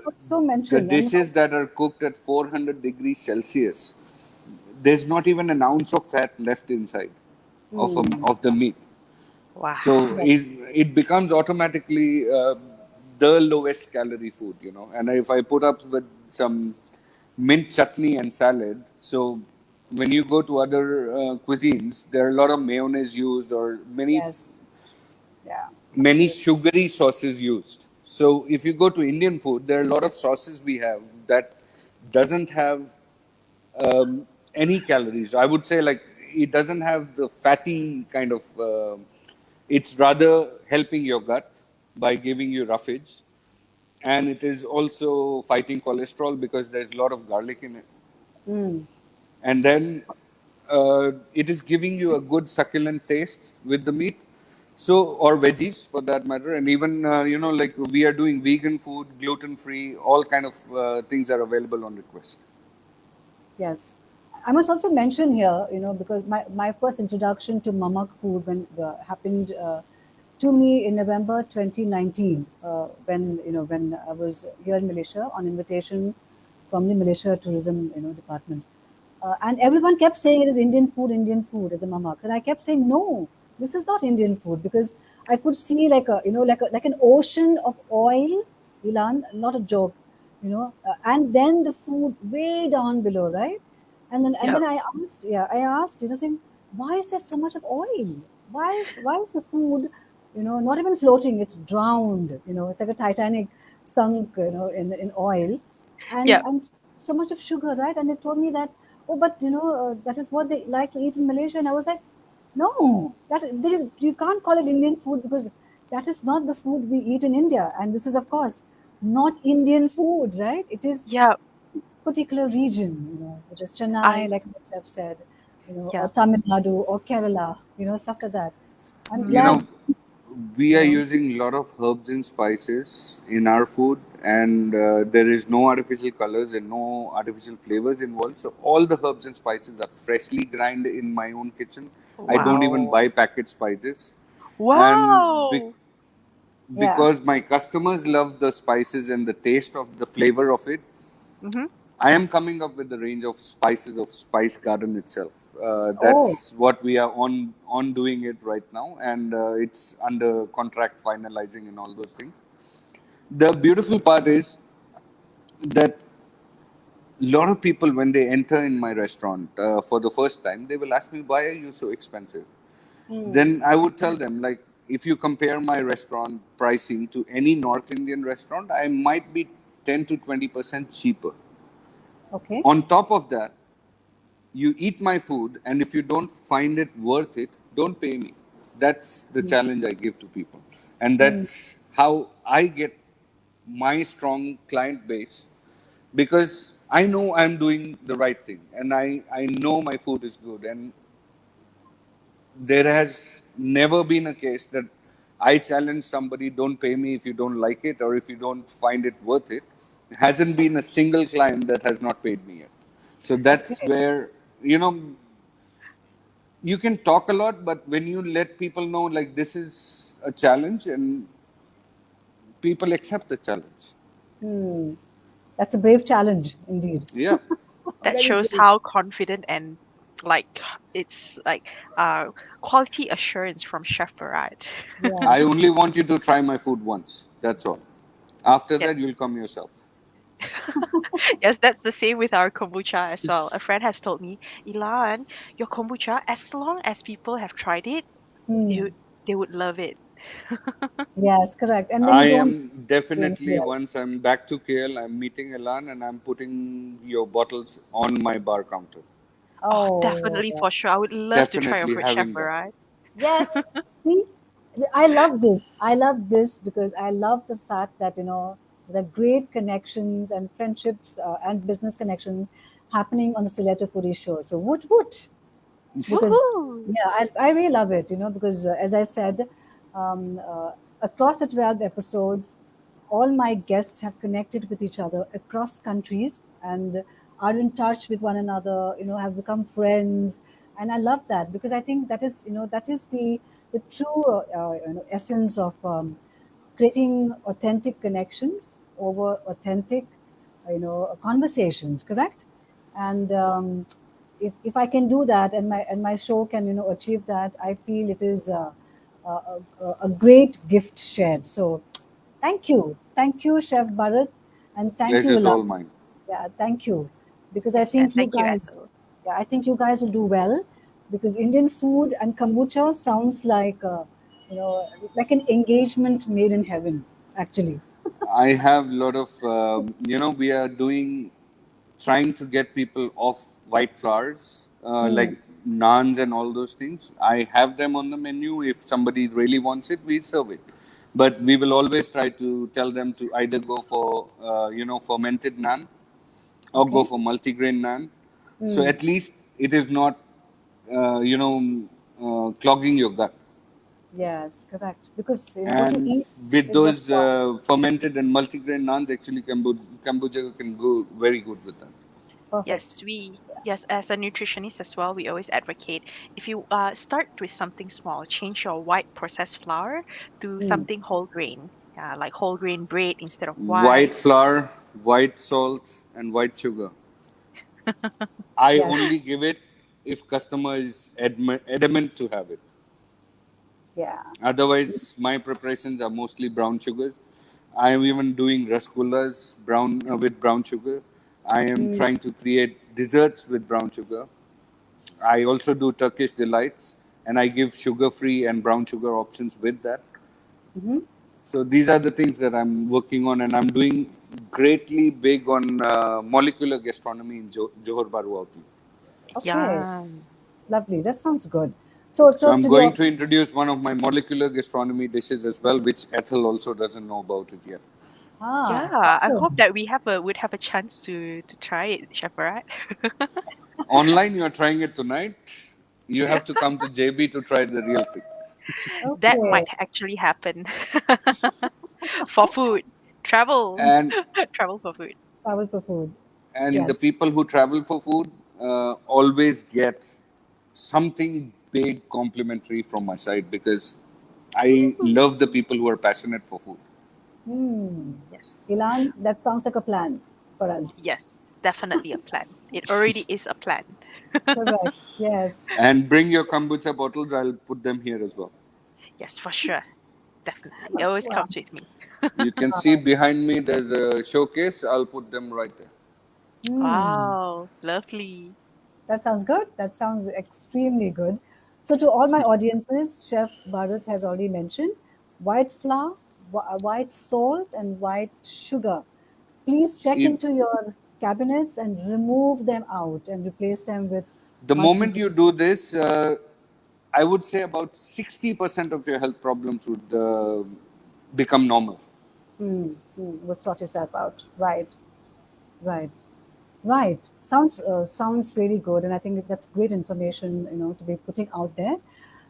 also the mention. dishes that are cooked at 400 degrees Celsius, there's not even an ounce of fat left inside Mm, of the meat. So Wow. yes, it becomes automatically the lowest calorie food. And if I put up with some mint chutney and salad. So when you go to other cuisines, there are a lot of mayonnaise used or Yes. Yeah. many Absolutely. sugary sauces used. So if you go to Indian food, there are a lot of sauces we have that doesn't have any calories. I would say like it doesn't have the fatty kind of. It's rather helping your gut by giving you roughage, and it is also fighting cholesterol because there's a lot of garlic in it. Mm. And then it is giving you a good succulent taste with the meat. So, or veggies for that matter, and even like we are doing vegan food, gluten free, all kind of things are available on request. Yes. I must also mention here, because my first introduction to mamak food happened to me in November 2019, when I was here in Malaysia on invitation from the Malaysia Tourism, department. And everyone kept saying it is Indian food at the mamak. And I kept saying, no, this is not Indian food because I could see like an ocean of oil, Ilan, not a joke, and then the food way down below, right? And then Yep. I asked, saying, why is there so much of oil? Why is the food, not even floating? It's drowned. It's like a Titanic sunk, in oil, and Yep. so much of sugar, right? And they told me that, oh, but that is what they like to eat in Malaysia, and I was like, no, you can't call it Indian food because that is not the food we eat in India, and this is of course not Indian food, right? It is Yep. particular region, it is I Chennai, like I've said, or Yep. Tamil Nadu or Kerala, stuff like that. I'm You glad, Mm. know, we you are know, using a lot of herbs and spices in our food, and there is no artificial colors and no artificial flavors involved. So all the herbs and spices are freshly ground in my own kitchen. I don't even Wow. buy packet spices, and Wow. yeah, because my customers love the spices and the taste of the flavor of it, Mm-hmm. I am coming up with the range of spices of Spice Garden itself. oh, That's what we are on doing it right now, and it's under contract finalizing and all those things. The beautiful part is that a lot of people, when they enter in my restaurant for the first time, they will ask me, "Why are you so expensive?" Then I would tell them, like, if you compare my restaurant pricing to any North Indian restaurant, I might be 10 to 20% cheaper. okay, On top of that, you eat my food, and if you don't find it worth it, don't pay me. That's the challenge I give to people. And mm, that's how I get my strong client base because I know I'm doing the right thing and I know my food is good. And there has never been a case that I challenge somebody, don't pay me if you don't like it or if you don't find it worth it. Hasn't been a single client that has not paid me yet. So that's okay, where, you know, you can talk a lot, but when you let people know like this is a challenge and people accept the challenge. hmm. That's a brave challenge indeed. Yeah. That Very shows brave. how confident and like it's like quality assurance from Chef Bharat. Yeah. I only want you to try my food once. That's all. After Yes. that, you'll come yourself. Yes, that's the same with our kombucha as well. A friend has told me, Elan, your kombucha, as long as people have tried it, they Hmm. would they would love it. Yes, correct. And then I you don't am do anything definitely, else. once I'm back to KL, I'm meeting Elan and I'm putting your bottles on my bar counter. Oh, Oh, definitely for sure. I would love to try your Definitely food, Chef having that. Bharat. yes. See, I love this. I love this because I love the fact that, there are great connections and friendships and business connections happening on the Stiletto Foodie show. So, woot. Because Woohoo! yeah, I really love it, because as I said, um, uh, across the 12 episodes, all my guests have connected with each other across countries and are in touch with one another, have become friends. And I love that because I think that is the true essence of creating authentic connections over authentic conversations, correct? And if I can do that and my show can achieve that, I feel it is a great gift shared. So thank you, Chef Bharat, and thank you, Pleasure's Ilan. all mine. Yeah, thank you. because I Yes, and think you thank you, guys, Ethel. yeah, I think you guys will do well, because Indian food and kombucha sounds like, like an engagement made in heaven, actually. I have a lot of, we are trying to get people off white flours, Hmm. like naans and all those things. I have them on the menu. If somebody really wants it, we serve it. But we will always try to tell them to either go for, fermented naan or go Okay. for multigrain naan. So Hmm. at least it is not, clogging your gut. Yes, correct. Because what you And eat with is what's those formed. fermented and multigrain naans, actually, kombucha can go very good with that. Perfect. Yes, as a nutritionist as well, we always advocate if you start with something small, change your white processed flour to Hmm. something whole grain, like whole grain bread instead of White white. flour, white salt, and white sugar. I Yes. only give it if customer is adamant to have it. Yeah. Otherwise, my preparations are mostly brown sugars. I am even doing rasgullas with brown sugar. I am Hmm. trying to create desserts with brown sugar. I also do Turkish delights, and I give sugar-free and brown sugar options with that. Hmm. So these are the things that I'm working on, and I'm doing greatly big on molecular gastronomy in Johor Bahru outlet. Okay. Yum. Lovely. That sounds good. So, So so I'm to going your, to introduce one of my molecular gastronomy dishes as well, which Ethel also doesn't know about it yet. Yeah, I hope awesome. that we would have a chance to try it, Chef Bharat. Online, you are trying it tonight. You have to come to JB to try the real thing. That Okay. might actually happen for food. Travel, And travel for food. Travel for food. the Yes. people who travel for food always get something big complimentary from my side because I Ooh. love the people who are passionate for food. Hmm. Yes. Ilan, that sounds like a plan for us. Yes, definitely a plan. It already is a plan. Correct. Yes. And bring your kombucha bottles. I'll put them here as well. Yes, for sure. Definitely. It always Wow. comes with me. You can see behind me there's a showcase. I'll put them right there. Hmm. Wow, lovely. That sounds good. That sounds extremely good. So, to all my audiences, Chef Bharat has already mentioned white flour, white salt, and white sugar. Please check If into your cabinets and remove them out and replace them with the moment multigrain. you do this, I would say about 60% of your health problems would become normal. Would sort yourself out. Right. Right. Right. Sounds really good, and I think that's great information, to be putting out there.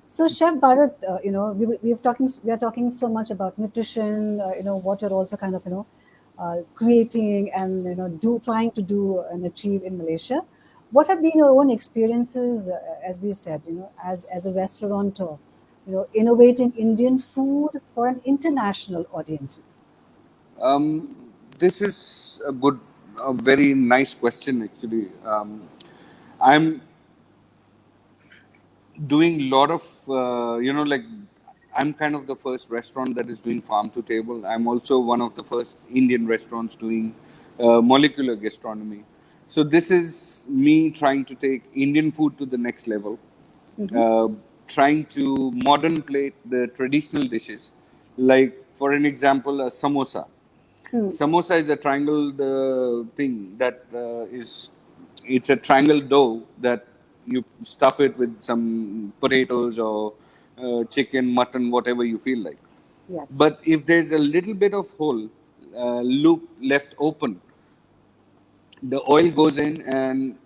So, Chef Bharat, we are talking so much about nutrition. What you're also kind of creating and do trying to do and achieve in Malaysia. What have been your own experiences, as we said, as a restaurateur, innovating Indian food for an international audience? This is a very nice question actually. I'm doing a lot of like I'm kind of the first restaurant that is doing farm to table. I'm also one of the first Indian restaurants doing molecular gastronomy. So this is me trying to take Indian food to the next level, uh, trying to modern plate the traditional dishes, like for an example a samosa. Hmm. Samosa is a triangle thing that it's a triangle dough that you stuff it with some potatoes or chicken, mutton, whatever you feel like. Yes. But if there's a little bit of hole, loop left open, the oil goes in and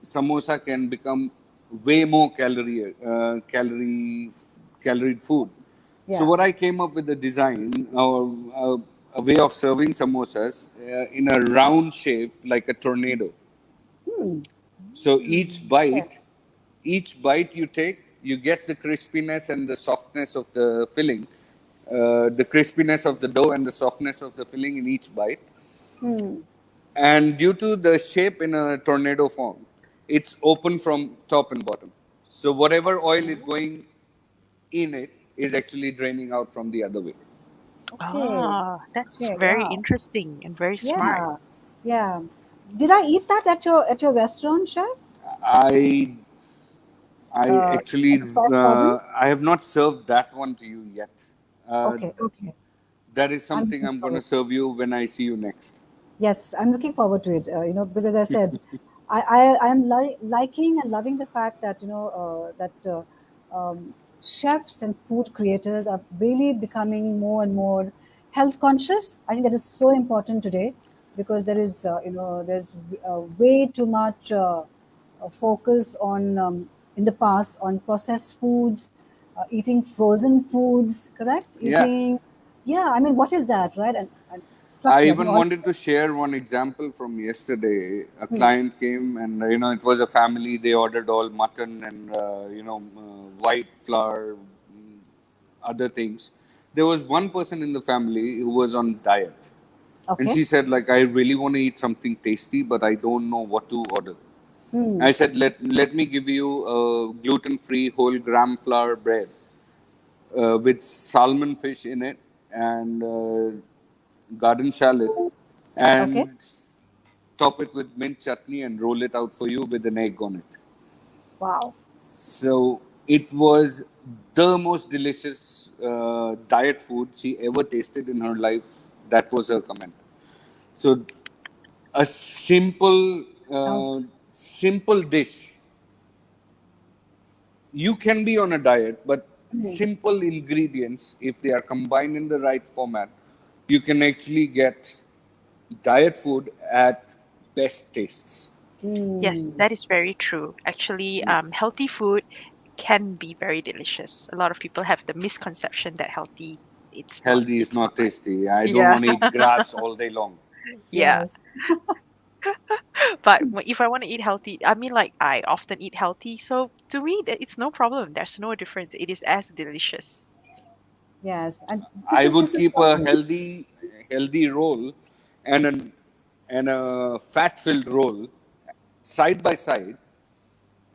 samosa can become way more calorie food. So Yeah. what I came up with a design or a way of serving samosas in a round shape like a tornado. So Okay. each bite you take, you get the crispiness and the softness of the filling, the crispiness of the dough and the softness of the filling in each bite. And due to the shape in a tornado form, it's open from top and bottom. So whatever oil is going in it is actually draining out from the other way. Okay. Ah, that's Okay. very Wow. interesting and very smart. Yeah. Yeah. Did I eat that at your restaurant, chef? I I actually, At the Spice Garden? I have not served that one to you yet. Uh, Okay, okay. that is I'm something looking I'm going to forward. serve you when I see you next. Yes, I'm looking forward to it. Because as I said, I'm liking and loving the fact that chefs and food creators are really becoming more and more health conscious. I think that is so important today because there's way too much focus on in the past on processed foods, eating frozen foods, correct? Yeah. Eating, yeah. I mean, what is that, right? And trust I me, I think even all. wanted to share one example from yesterday. A Hmm. client came and, it was a family. They ordered all mutton and, white flour, other things. There was one person in the family who was on diet. And Okay. she said, like, I really want to eat something tasty, but I don't know what to order. Hmm. I said, let me give you a gluten-free whole gram flour bread with salmon fish in it and garden salad, Okay. and top it with mint chutney and roll it out for you with an egg on it. Wow. So it was the most delicious diet food she ever tasted in her life. That was her comment. So a Sounds. simple dish. You can be on a diet, but Hmm. simple ingredients, if they are combined in the right format, you can actually get diet food at best tastes. Yes, Hmm. that is very true. Actually, healthy food can be very delicious. A lot of people have the misconception that healthy Healthy is it's not not right. tasty. I don't Yeah. want to eat grass all day long. Yeah. Yes. But if I want to eat healthy, I mean, like, I often eat healthy, so to me it's no problem. There's no difference. It is as delicious. Yes. And I would this is keep what a healthy roll and a fat-filled roll side by side,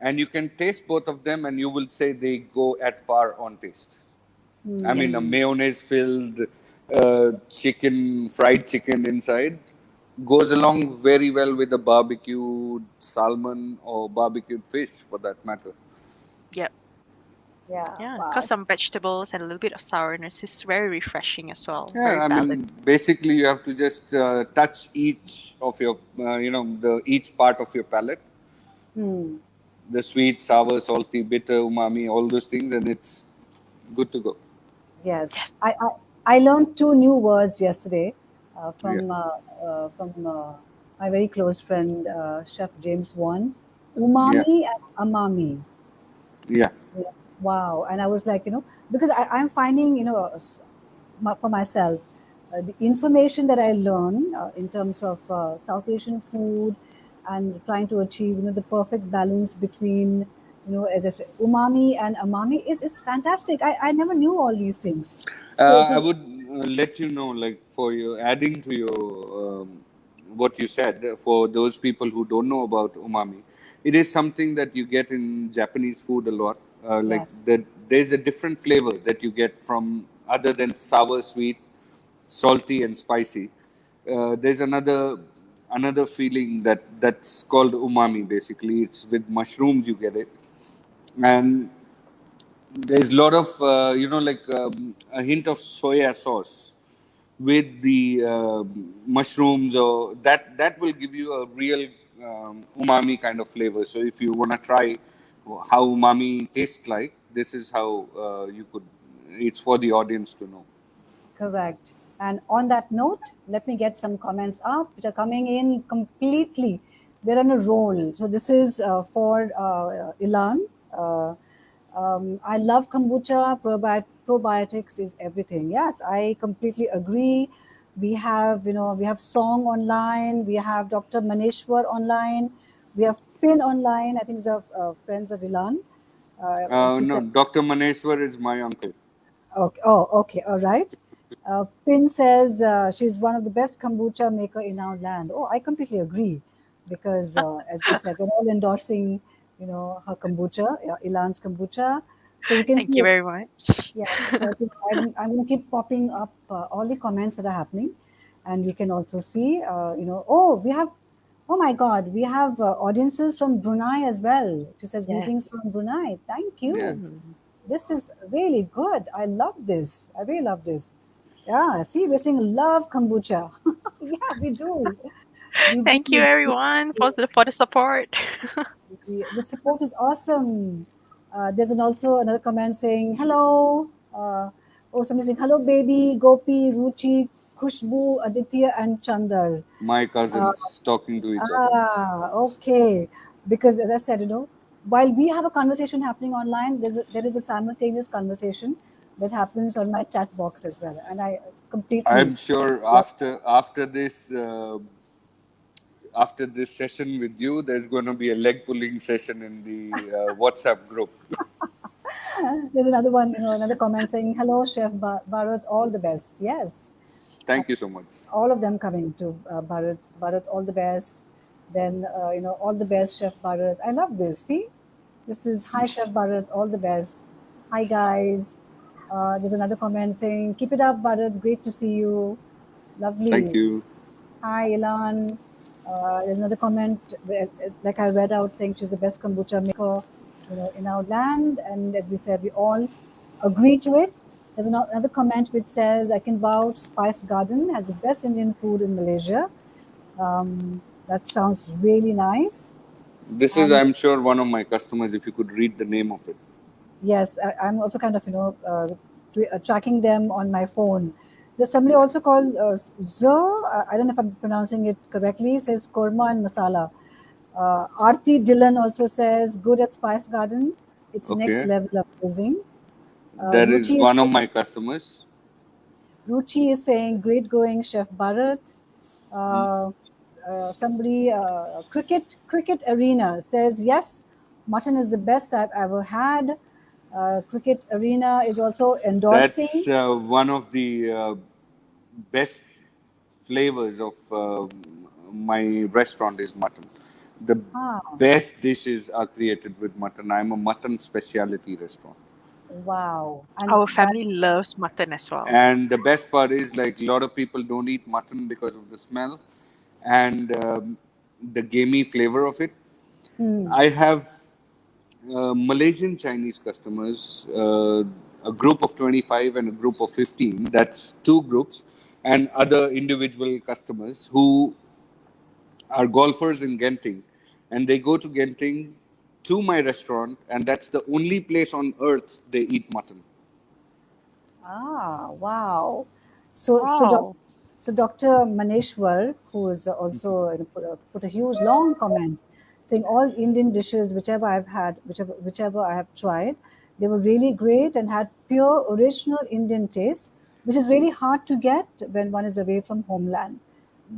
and you can taste both of them, and you will say they go at par on taste. I mean, a Yes. mayonnaise filled chicken, fried chicken inside goes along very well with a barbecued salmon or barbecued fish for that matter. Yep. yeah. Yeah. Because Wow. some vegetables and a little bit of sourness is very refreshing as well. Yeah, Very I balanced. mean, basically, you have to just touch each of your, the each part of your palate, Hmm. the sweet, sour, salty, bitter, umami, all those things, and it's good to go. Yes. Yes. I learned two new words yesterday Yeah, from my very close friend, Chef James Wan. yeah, Umami and amami. yeah. Yeah. Wow. And I was like, because I'm finding, for myself, the information that I learn in terms of South Asian food and trying to achieve, the perfect balance between, as I said, umami and amami is fantastic. I never knew all these things. So it I was, would let you know, like for you, adding to your what you said, for those people who don't know about umami, it is something that you get in Japanese food a lot. Like yes, that, there's a different flavor that you get from other than sour, sweet, salty, and spicy. There's another feeling that's called umami. Basically, it's with mushrooms you get it, and there's a lot of a hint of soya sauce with the mushrooms, or that will give you a real umami kind of flavor. So if you want to try how umami tastes like, this is how you could. It's for the audience to know. correct. And on that note, let me get some comments up, which are coming in completely. We're on a roll. So this is for Elan. Uh, I love kombucha. Probiotics is everything. Yes, I completely agree. We have Song online. We have Dr. Maneshwar online. We have Pin online. I think it's friends of Elan. And she No, said, Dr. Maneshwar is my uncle. okay. Oh, okay. All right. Pin says she's one of the best kombucha maker in our land. Oh, I completely agree, because as we said, we're all endorsing, her kombucha, Elan's kombucha. So you can Thank see, you very much. yeah. So I think I'm going to keep popping up all the comments that are happening, and you can also see, oh, we have Oh my God, we have audiences from Brunei as well. She says Yes. greetings from Brunei. Thank Yeah. you. Mm. This is really good. I love this. I really love this. Yeah, see, we're saying love kombucha. Yeah, we do. We Thank you, do. everyone, for the support. The support is awesome. There's also another comment saying hello. Oh, somebody saying hello, baby, Gopi, Ruchi, Khushbu, Aditya, and Chandar. My Uh, cousins talking to each other. okay. Because as I said, while we have a conversation happening online, there is a simultaneous conversation that happens on my chat box as well, and I completely I'm sure love after this session with you, there's going to be a leg pulling session in the WhatsApp group. that. There's another one, another comment saying, "Hello, Chef Bharat, all the best." Yes, Thank you so much. all of them coming to Bharat. Bharat, all the best. Then all the best, Chef Bharat. I love this. See, this is hi, Chef Bharat, all the best. Hi, guys. There's another comment saying, "Keep it up, Bharat. Great to see you. Thank Lovely. you. Hi, Elan." There's another comment, like I read out, saying she's the best kombucha maker, in our land, and as we said, we all agree to it. There's another comment which says, "I can vouch Spice Garden has the best Indian food in Malaysia." That sounds really nice. This is, And I'm sure, one of my customers. If you could read the name of it. yes, I'm also kind of, tracking them on my phone. There's somebody also called Zo, I don't know if I'm pronouncing it correctly, says korma and masala. Aarti Dillon also says, good at Spice Garden. It's next Okay. level of cuisine. That is Ruchi is one of my customers. Ruchi is saying, great going, Chef Bharat. Uh, Cricket Arena says, yes, mutton is the best I've ever had. Cricket Arena is also That's endorsing. one of the best flavors of my restaurant is mutton. The Ah, best dishes are created with mutton. I'm a mutton specialty restaurant. wow. And Our family loves mutton as well. And the best part is, like, a lot of people don't eat mutton because of the smell and the gamey flavor of it. I have Malaysian Chinese customers, a group of 25 and a group of 15. That's two groups, and other individual customers who are golfers in Genting, and they go to Genting to my restaurant, and that's the only place on earth they eat mutton. wow. So, so, doc, Wow. so Dr. Maneshwar, who is also put a huge long comment saying all Indian dishes, whichever I've had, whichever I have tried, they were really great and had pure original Indian taste, which is really hard to get when one is away from homeland.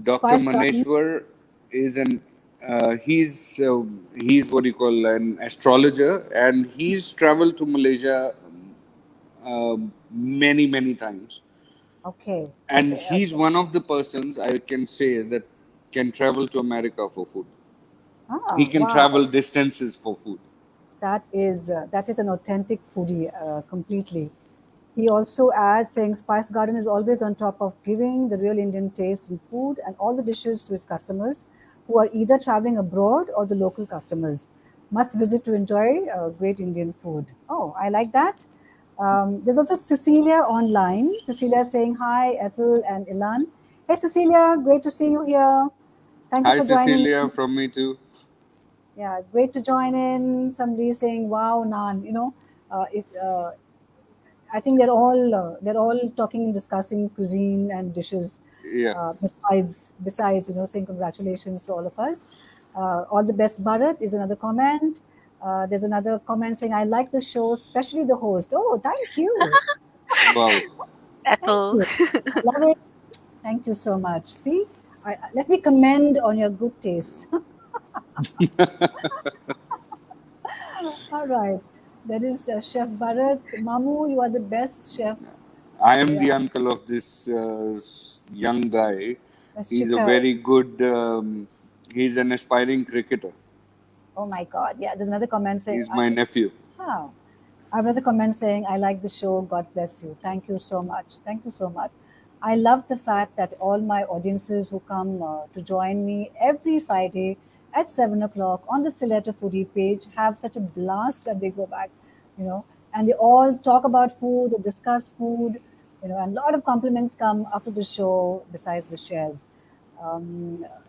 Dr. Spice Garden. Maneshwar is an he's what you call an astrologer, and he's traveled to Malaysia many times, Okay, and okay, he's okay. one of the persons I can say that can travel to America for food. He can Wow. travel distances for food. That is an authentic foodie completely. He also adds saying Spice Garden is always on top of giving the real Indian taste in food and all the dishes to its customers who are either traveling abroad or the local customers. Must visit to enjoy great Indian food. Oh, I like that. There's also Cecilia online. Cecilia saying hi, Ethel and Elan. Hey, Cecilia, great to see you here. Thank you Hi, for joining Cecilia, in. from me too. Yeah, great to join in. Somebody saying, "Wow, Nan." If I think they're all talking and discussing cuisine and dishes. Yeah. Besides, saying congratulations to all of us. All the best, Bharat is another comment. There's another comment saying, "I like the show, especially the host." Oh, thank you, Wow. thank Ethel. you. I love it. Thank you so much. See, let me commend on your good taste. All right. That is Chef Bharat. Mamu, you are the best chef. I am Yeah, the uncle of this young guy. that's He's a Chikar. very good. He's an aspiring cricketer. Oh my God. Yeah, there's another comment saying, He's my nephew. huh. I have another comment saying, I like the show. God bless you. Thank you so much. Thank you so much. I love the fact that all my audiences who come to join me every Friday at 7 o'clock on the Stiletto Foodie page have such a blast and they go back, you know, and they all talk about food, they discuss food, and a lot of compliments come after the show besides the shares.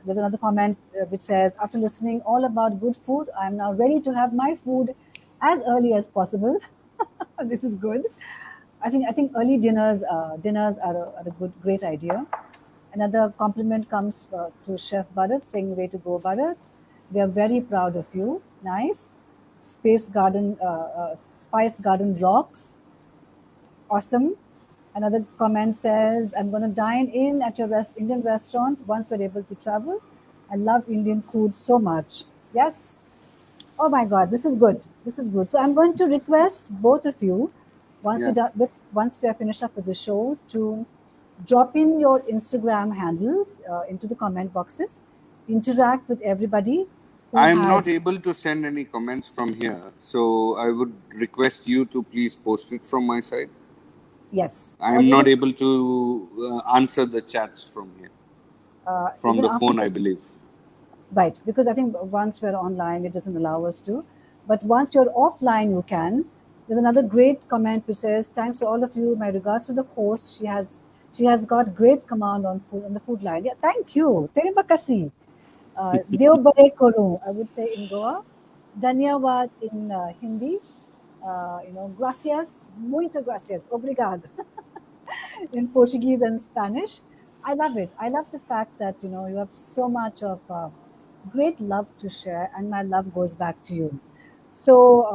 There's another comment which says, after listening all about good food, I'm now ready to have my food as early as possible. This is good. I think early dinners are a great idea. Another compliment comes to Chef Bharat saying, "Way to go, Bharat. We are very proud of you. Nice. Spice Garden rocks. Awesome." Another comment says, "I'm going to dine in at your Indian restaurant once we're able to travel. I love Indian food so much." Yes. Oh my God, this is good. This is good. So I'm going to request both of you, Yeah. once we are finished up with the show, to drop in your Instagram handles into the comment boxes, interact with everybody who I'm not has. able to send any comments from here, so I would request you to please post it from my side. Yes, I or am not even able to answer the chats from here, from even the after phone, the I believe. Right, because I think once we're online, it doesn't allow us to. But once you're offline, you can. There's another great comment which says, "Thanks to all of you. My regards to the host. She has got great command on the food line." Yeah, thank you. Terima kasih. Deo bare koru, I would say in Goa. Dhanyawad in Hindi. Gracias, muito gracias, obrigado in Portuguese and Spanish. I love it. I love the fact that you have so much of great love to share, and my love goes back to you. So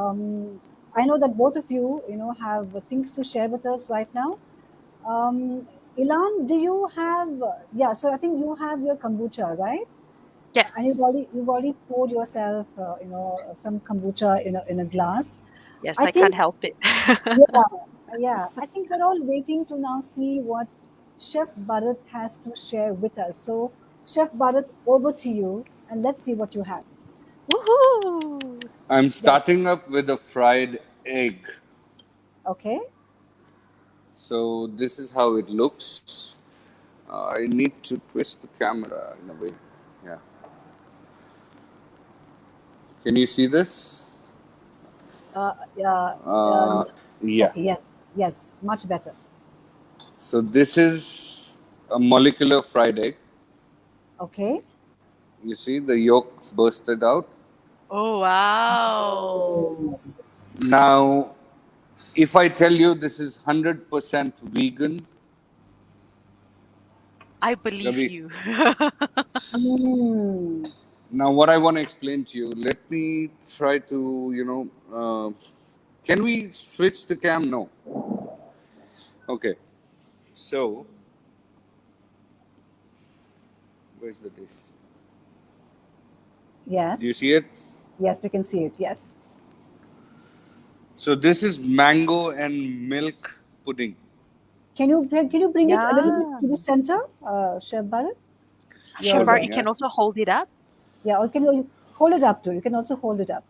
I know that both of you, have things to share with us right now. Elan, do you have? Yeah. So I think you have your kombucha, right? And you've Yes. already you've already poured yourself, some kombucha in a glass. Yes, I I can't think help it. yeah, yeah. I think we're all waiting to now see what Chef Bharat has to share with us. So, Chef Bharat, over to you, and let's see what you have. Woohoo! I'm Yes. starting up with a fried egg. Okay. So this is how it looks. I need to twist the camera in a way. Yeah. Can you see this? Yeah. Uh, yeah. Okay. Yes. Yes. Much better. So this is a molecular fried egg. Okay. You see the yolk bursted out. Oh, wow. Oh, Now, if I tell you this is 100% vegan, I believe Ravi. you. mm, Now, what I want to explain to you, let me try to, can we switch the cam? No. Okay. So, where's the dish? Do you yes. see it? Yes, we can see it. Yes. So, this is mango and milk pudding. Can you bring it a little bit Yeah. to the center, Chef Bharat? Chef Hold Your Bart, on, you yeah. can also hold it up. Yeah, or can you hold it up too? You can also hold it up.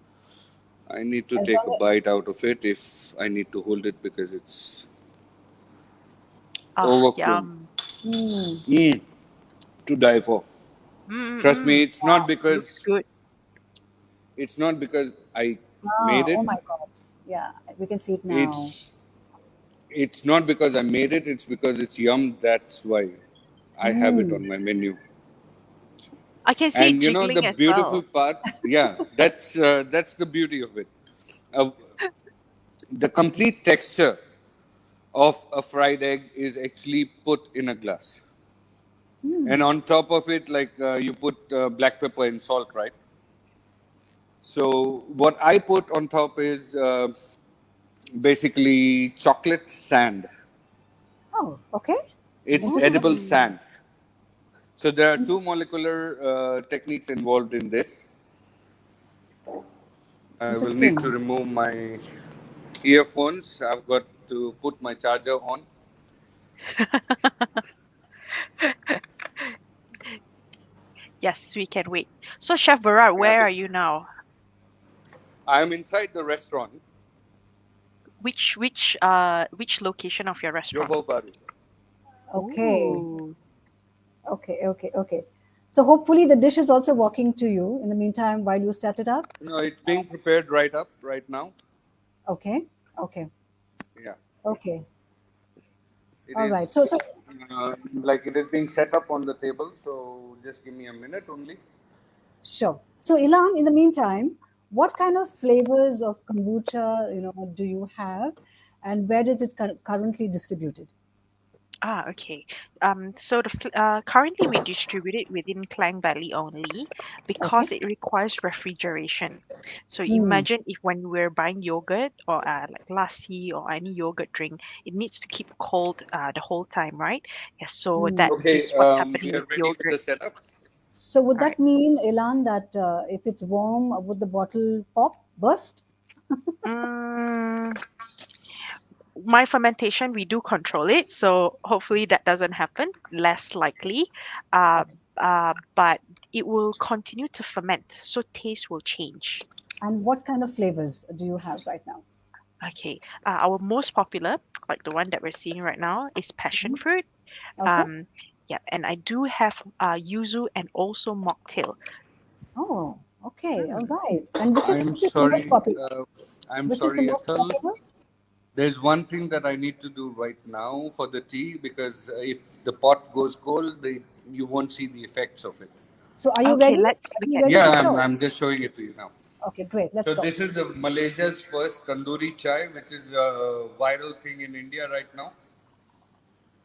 I need to As take long a bite out of it if I need to hold it because it's Ah, overflowing. yum. Mm, to die for. Trust me, Mm-mm. it's not wow. Looks because good. I Ah, made it. oh my God. Yeah, we can see it now. It's it's not because I made it. It's because it's yum. That's why I have it Mm. on my menu. I can see it And jiggling the as beautiful well. part, yeah, that's the beauty of it. Uh, the complete texture of a fried egg is actually put in a glass, and on top of it, like you put black pepper and salt, right? So what I put on top is basically chocolate sand. Oh, okay. It's Interesting. edible Ooh. sand. So there are two Interesting. molecular techniques involved in this. I will need to Interesting. remove my earphones. I've got to put my charger on. Yes, we can wait. So, Chef Bharat, Yeah, where are you now? I'm inside the restaurant, Which location of your restaurant? Johor Bahru. Okay, Ooh. okay. So hopefully the dish is also walking to you in the meantime while you set it up. No, it's being prepared right up right now. Okay, okay, Yeah, okay. it All right. is like it is being set up on the table. So just give me a minute only. Sure. So Elan, in the meantime, what kind of flavors of kombucha, do you have, and where is it currently distributed? Okay. So currently we distribute it within Klang Valley only Okay. because it requires refrigeration. So Hmm. imagine if when we're buying yogurt or like lassi or any yogurt drink, it needs to keep cold the whole time, right? Yes. So Hmm. that Okay, is what's happening we are with ready with yogurt. the setup. So would All that right. mean, Elan, that if it's warm, would the bottle pop, burst? Mm, my fermentation, we do control it, so hopefully that doesn't happen. Less likely, uh, Okay. but it will continue to ferment, so taste will change. And what kind of flavors do you have right now? Okay, our most popular, like the one that we're seeing right now, is passion fruit. Okay. Um, yeah, and I do have yuzu and also mocktail. Oh, okay. All Mm. right. And which is I'm which is the most sorry. popular? I'm Which is the sorry, most Ethel. popular? There's one thing that I need to do right now for the tea because if the pot goes cold, you won't see the effects of it. So are you Okay, ready? let's Are look you at ready it. to Yeah, I'm, show? I'm just showing it to you now. Okay, great. Let's So go. this is the Malaysia's first tandoori chai, which is a viral thing in India right now.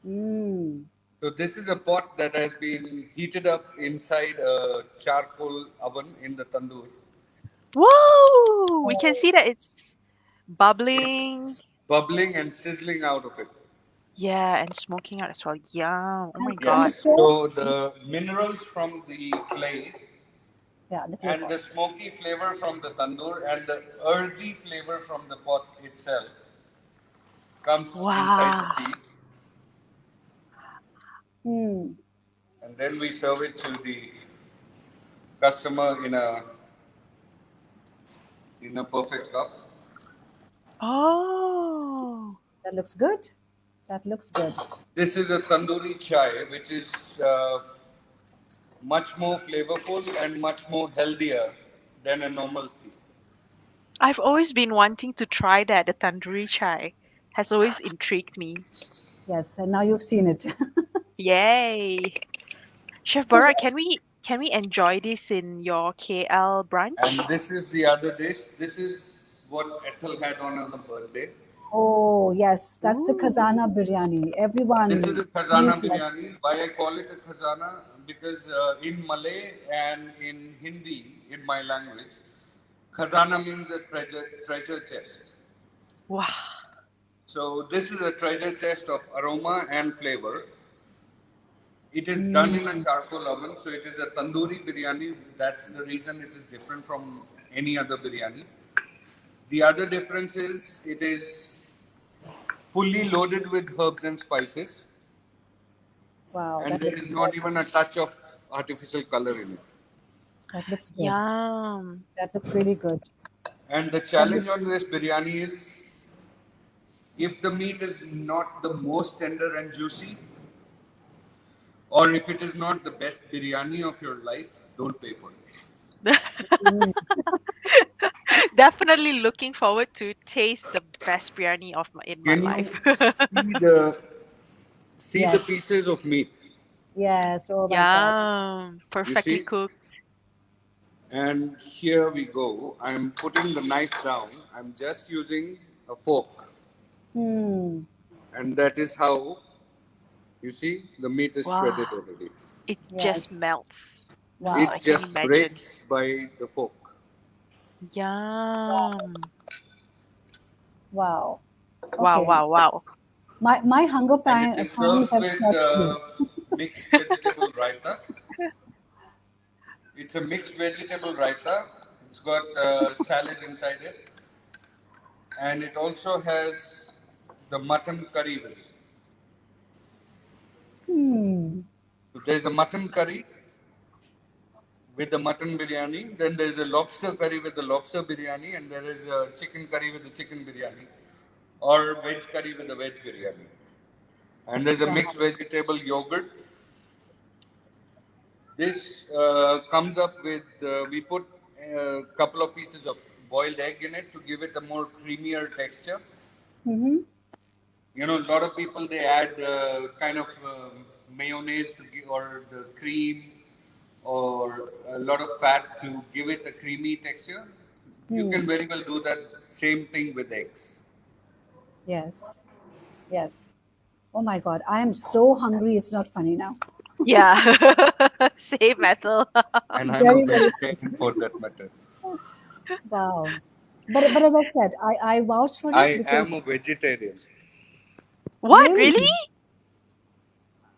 Mm. So this is a pot that has been heated up inside a charcoal oven in the tandoor. Whoa! We can Oh, see that it's bubbling. It's bubbling and sizzling out of it. Yeah, and smoking out as well. Yeah. Oh my and God. Yes. so So the minerals from the clay yeah, the clay and pot. the smoky flavor from the tandoor and the earthy flavor from the pot itself comes inside Wow. the tea, Hmm. and then we serve it to the customer in a perfect cup. Oh. That looks good. That looks good. This is a tandoori chai, which is much more flavorful and much more healthier than a normal tea. I've always been wanting to try that. The tandoori chai has always intrigued me. Yes, and now you've seen it. Yay. Chef so, Bharat, can we enjoy this in your KL And brunch? this is the other dish. This is what Ethel had on her birthday. oh yes, that's the Ooh. khazana biryani. This is Everyone a khazana feels like biryani. Why I call it a khazana? Because in Malay and in Hindi, in my language, khazana means a treasure chest. Wow. So this is a treasure chest of aroma and flavor. It is done in a mm, charcoal oven, so it is a tandoori biryani. That's the reason it is different from any other biryani. The other difference is it is fully loaded with herbs and spices, wow, and that there looks is not good. even a touch of artificial color in it. That looks good. Yum. That looks really good. And the And challenge on this biryani is if the meat is not the most tender and juicy, or if it is not the best biryani of your life, don't pay for it. mm, Definitely looking forward to taste the best biryani in my Can life. you see the yes, pieces of meat? yes. Oh my God. Yum. You Perfectly see? cooked. And here we go. I'm putting the knife down. I'm just using a fork. Hmm. And that is how, you see, the meat is Wow. shredded already. It just Yes. melts. I Wow. It can just imagine. breaks by the fork. Wow. Yum. Wow. Wow, Okay. wow, wow. My hunger And it is pangs served have with shot through. mixed vegetable raita. It's a mixed vegetable raita. It's got salad inside it. And it also has the mutton curry with it. Hmm. So there's a mutton curry with the mutton biryani. Then there's a lobster curry with the lobster biryani, and there is a chicken curry with the chicken biryani, or veg curry with the veg biryani. And there's a Wow. mixed vegetable yogurt. This comes up with, we put a couple of pieces of boiled egg in it to give it a more creamier texture. Mm-hmm. You know, a lot of people they add kind of mayonnaise to give, or the cream, or a lot of fat to give it a creamy texture. You can Hmm. very well do that same thing with eggs. Yes. Yes. Oh my God. I am so hungry. It's not funny now. Yeah. Same Ethel. And I'm a Very, very vegetarian for that matter. wow. But as I said, I vouch for it I because am a vegetarian. What? really, Really?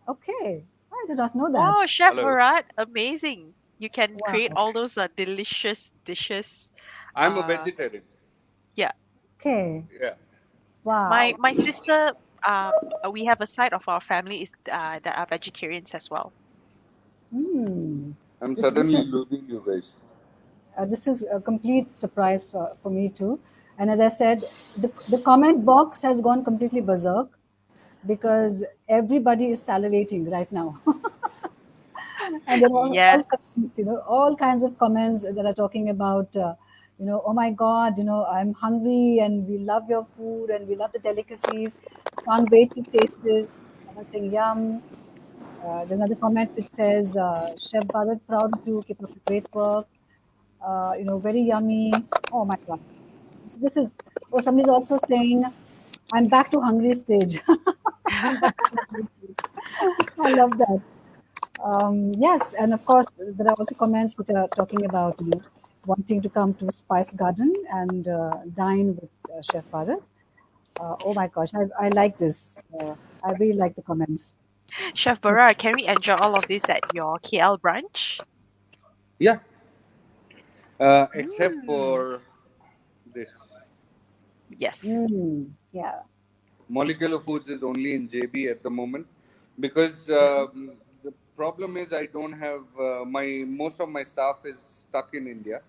okay. I did not know that. Wow, Chef Hello. Bharat, amazing. You can create Wow. all those delicious dishes. I'm a Uh, vegetarian. yeah. Okay. Yeah. Wow. My sister, we have a side of our family is that are vegetarians as well. Hmm. I'm This suddenly is losing you guys. this is a complete surprise for me too. And as I said, the comment box has gone completely berserk because everybody is salivating right now. And there are all Yes. kinds, all kinds of comments that are talking about, oh my God, I'm hungry and we love your food and we love the delicacies. Can't wait to taste this. Someone saying yum. There's another comment which says, Chef Bharat, proud of you, keep up the great work. Very yummy. Oh my God. This is, oh, somebody's also saying, I'm back to hungry stage. I'm back to hungry stage. I love that. Yes, and of course, there are also comments which are talking about, wanting to come to Spice Garden and dine with Chef Bharat. Oh my gosh, I like this. I really like the comments. Chef Bharat, can we enjoy all of this at your KL branch? Yeah. Except Mm, for this. yes. Yeah. Molecular Foods is only in JB at the moment because the problem is I don't have my most of my staff is stuck in India.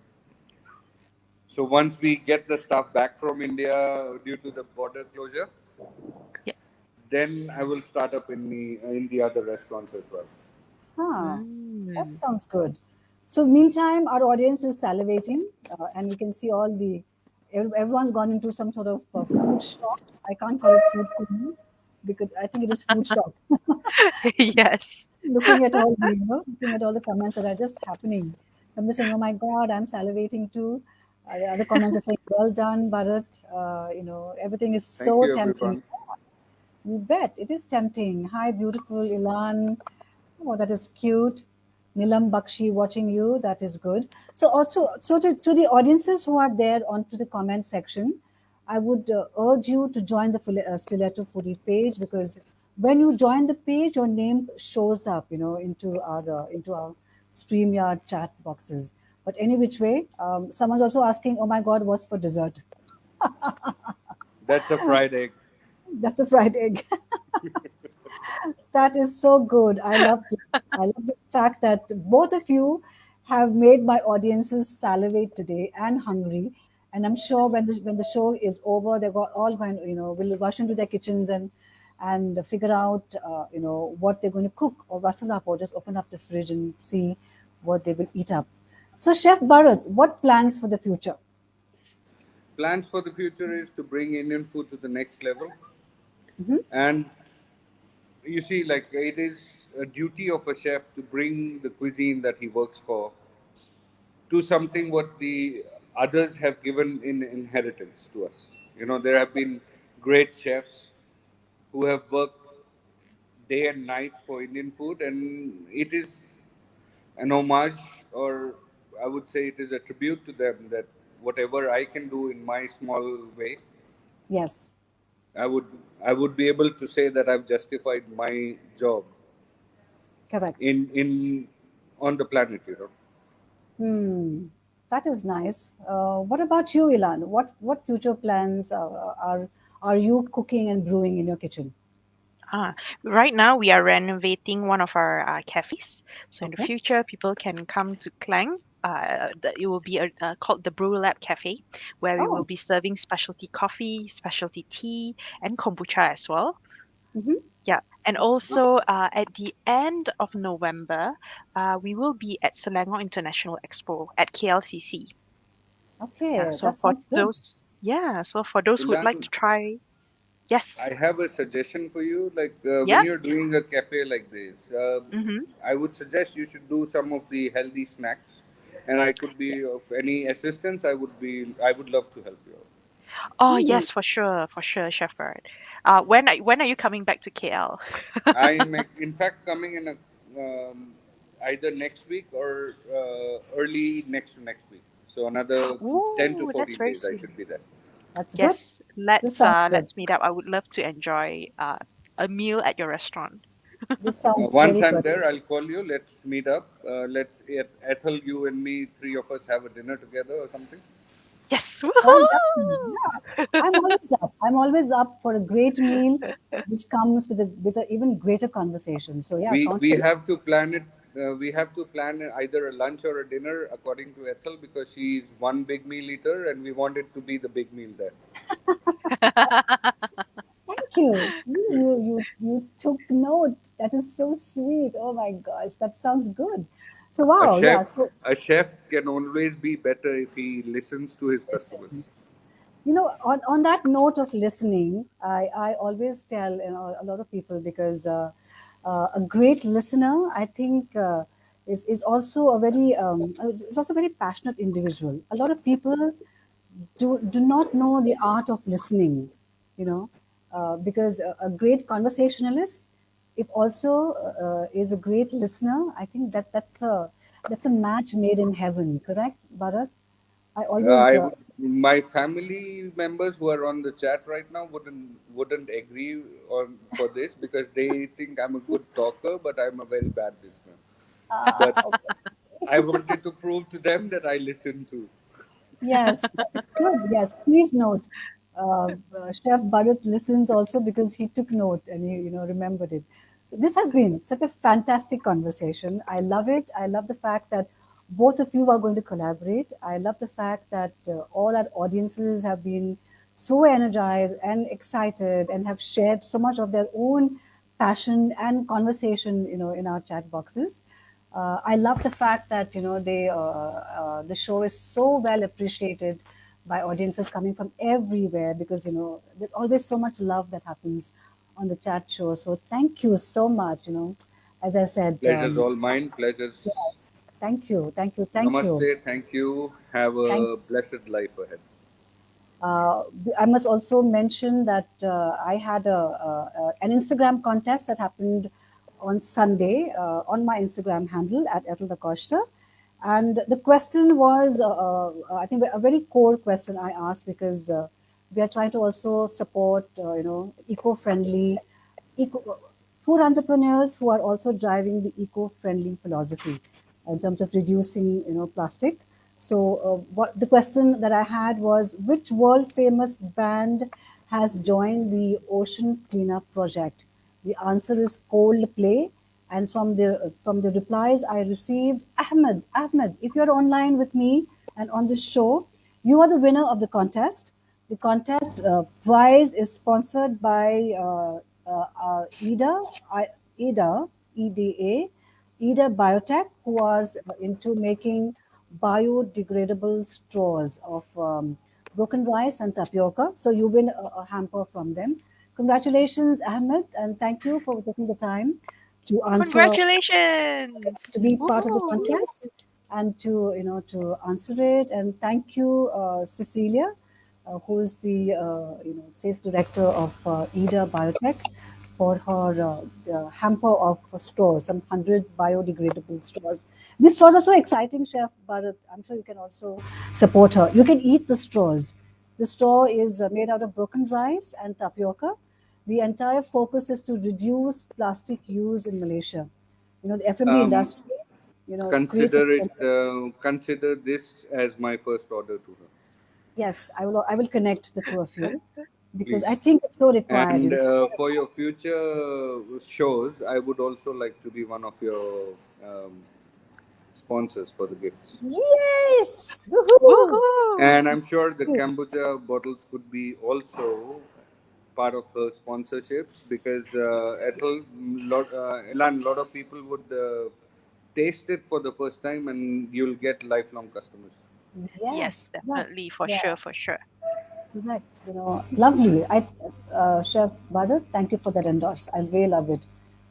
So once we get the staff back from India due to the border closure, Yeah. then I will start up in the other restaurants as well. Huh. That Mm. sounds good. So, meantime, our audience is salivating, and you can see everyone's gone into some sort of food shock. I can't call it food coma because I think it is food shock. Yes. Looking at all the comments that are just happening. Some are saying, "Oh my God, I'm salivating too." The other comments are saying, "Well done, Bharat." Everything is Thank so you, tempting. everyone. You bet. It is tempting. Hi, beautiful Elan. Oh, that is cute. Nilam Bakshi watching you. That is good. So also, so to the audiences who are there onto the comment section, I would urge you to join the Stiletto Foodie page because when you join the page, your name shows up, into our StreamYard chat boxes. But any which way, someone's also asking, "Oh my God, what's for dessert?" That's a fried egg. That's a fried egg. That is so good. I love this. I love the fact that both of you have made my audiences salivate today and hungry. And I'm sure when the show is over, they're all going, will rush into their kitchens and figure out, what they're going to cook or rustle up or just open up the fridge and see what they will eat up. So, Chef Bharat, what plans for the future? Plans for the future is to bring Indian food to the next level, and you see, like it is a duty of a chef to bring the cuisine that he works for to something what the others have given in inheritance to us. You know, there have been great chefs who have worked day and night for Indian food, and it is an homage, or I would say it is a tribute to them that whatever I can do in my small way, Yes, I would I would be able to say that I've justified my job correct. in on the planet. You know, Hmm, that is nice. What about you, Ilan? What future plans are you cooking and brewing in your kitchen? Ah, right now we are renovating one of our cafes. So in the Okay. future, people can come to Klang. It will be called the Brew Lab Cafe, where we will Oh, be serving specialty coffee, specialty tea, and kombucha as well. Mhm. Yeah, and also at the end of November, we will be at Selangor International Expo at KLCC. Yeah, Okay, so that for sounds good. those, yeah, so for those who'd like Ilan, to try, I yes, have a suggestion for you. Like when yeah, you're doing a cafe like this, mm-hmm. I would suggest you should do some of the healthy snacks. And I could be of any assistance. I would love to help you out. Oh Hmm. yes, for sure, Chef Bird. When are you coming back to KL? I'm in fact coming in either next week or early next week. So another 10 to Ooh, that's 14 very days I sweet. should be there. That's good. Yes, This sounds good. let's meet up. I would love to enjoy a meal at your restaurant. This sounds Once very I'm good. there, I'll call you. Let's meet up. Ethel, you and me, three of us have a dinner together or something. Yes, Oh, definitely. Yeah. I'm woohoo! always up. I'm always up for a great meal, which comes with a even greater conversation. So yeah, count We me. have to plan it. We have to plan either a lunch or a dinner according to Ethel because she's one big meal eater and we want it to be the big meal there. Thank you. You took note. That is so sweet. Oh my gosh, that sounds good. So A wow, yeah. chef, So a chef can always be better if he listens to his customers. listens. On that note of listening, I always tell a lot of people because a great listener, I think, is also a very is also a very passionate individual. A lot of people do not know the art of listening, you know, because a great conversationalist, if also is a great listener, I think that's a match made in heaven. Correct, Bharat? I always My family members who are on the chat right now wouldn't agree on for this because they think I'm a good talker, but I'm a very bad listener. But okay. I wanted to prove to them that I listen too. Yes, that is good. Yes, please note. Chef Bharat listens also because he took note and he, remembered it. This has been such a fantastic conversation. I love it. I love the fact that both of you are going to collaborate. I love the fact that all our audiences have been so energized and excited and have shared so much of their own passion and conversation, in our chat boxes. I love the fact that the show is so well appreciated by audiences coming from everywhere because there's always so much love that happens on the chat show. So thank you so much. As I said, Pleasure's all mine. yeah, Pleasure's thank you, thank you, thank you. namaste. Thank you. Have Thank a blessed life ahead. Uh, I must also mention that I had an Instagram contest that happened on Sunday on my Instagram handle at Ethel Da Costa. And the question was, I think, a very core question I asked because we are trying to also support, eco-friendly eco, food entrepreneurs who are also driving the eco-friendly philosophy in terms of reducing, plastic. So, what the question that I had was, which world famous brand has joined the ocean cleanup project? The answer is Coldplay. And from the replies I received, Ahmed, if you're online with me and on this show, you are the winner of the contest. The contest prize is sponsored by EDA, EDA, EDA, EDA Biotech, who are into making biodegradable straws of broken rice and tapioca. So you win a hamper from them. Congratulations, Ahmed, and thank you for taking the time to answer, to Congratulations! be part of the Woohoo! contest and to answer it. And thank you, Cecilia, who is the sales director of EDA Biotech, for her hamper of straws, some 100 biodegradable straws. These straws are so exciting, Chef Bharat. I'm sure you can also support her. You can eat the straws. The straw is made out of broken rice and tapioca. The entire focus is to reduce plastic use in Malaysia. The F&B Um, industry, creates a consider this as my first order to her, yes, I will connect the two of you because I please. think it's so required. And for your future shows, I would also like to be one of your um, sponsors for the gifts. Yes, woohoo! Woohoo! And I'm sure the kombucha bottles could be also part of her sponsorships because Ethel, Elan, lot of people would taste it for the first time, and you'll get lifelong customers. Yes, Yes, correct. definitely, for Yeah, sure, for sure. correct. Lovely. Chef Bharat, thank you for that endorse. I really love it.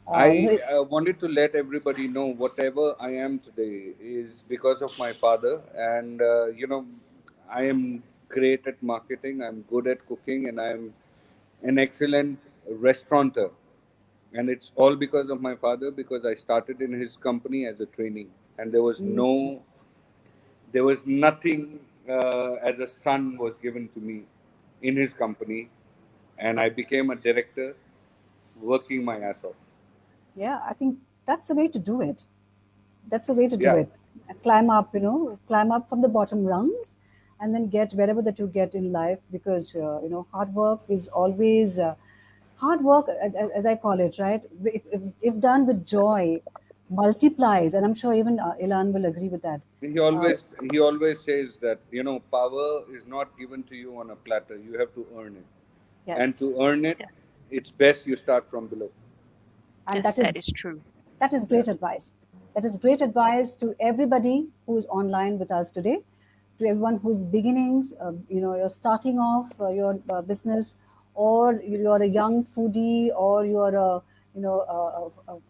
I wanted to let everybody know whatever I am today is because of my father, and I am great at marketing. I'm good at cooking, and I'm an excellent restaurateur. And it's all because of my father, because I started in his company as a trainee, and there was nothing as a son was given to me in his company, and I became a director, working my ass off. Yeah, I think that's the way to do it. That's the way to do Yeah, it. Climb up from the bottom rungs and then get wherever that you get in life because, hard work is always hard work, as I call it, right? If done with joy, multiplies. And I'm sure even Elan will agree with that. Uh, he always says that power is not given to you on a platter. You have to earn it, and to yes. earn it, Yes, it's best you start from below. And yes, that is true. that is Yeah. great advice. That is great advice to everybody who's online with us today, to everyone who's beginnings, you're starting off your business, or you're a young foodie, or you're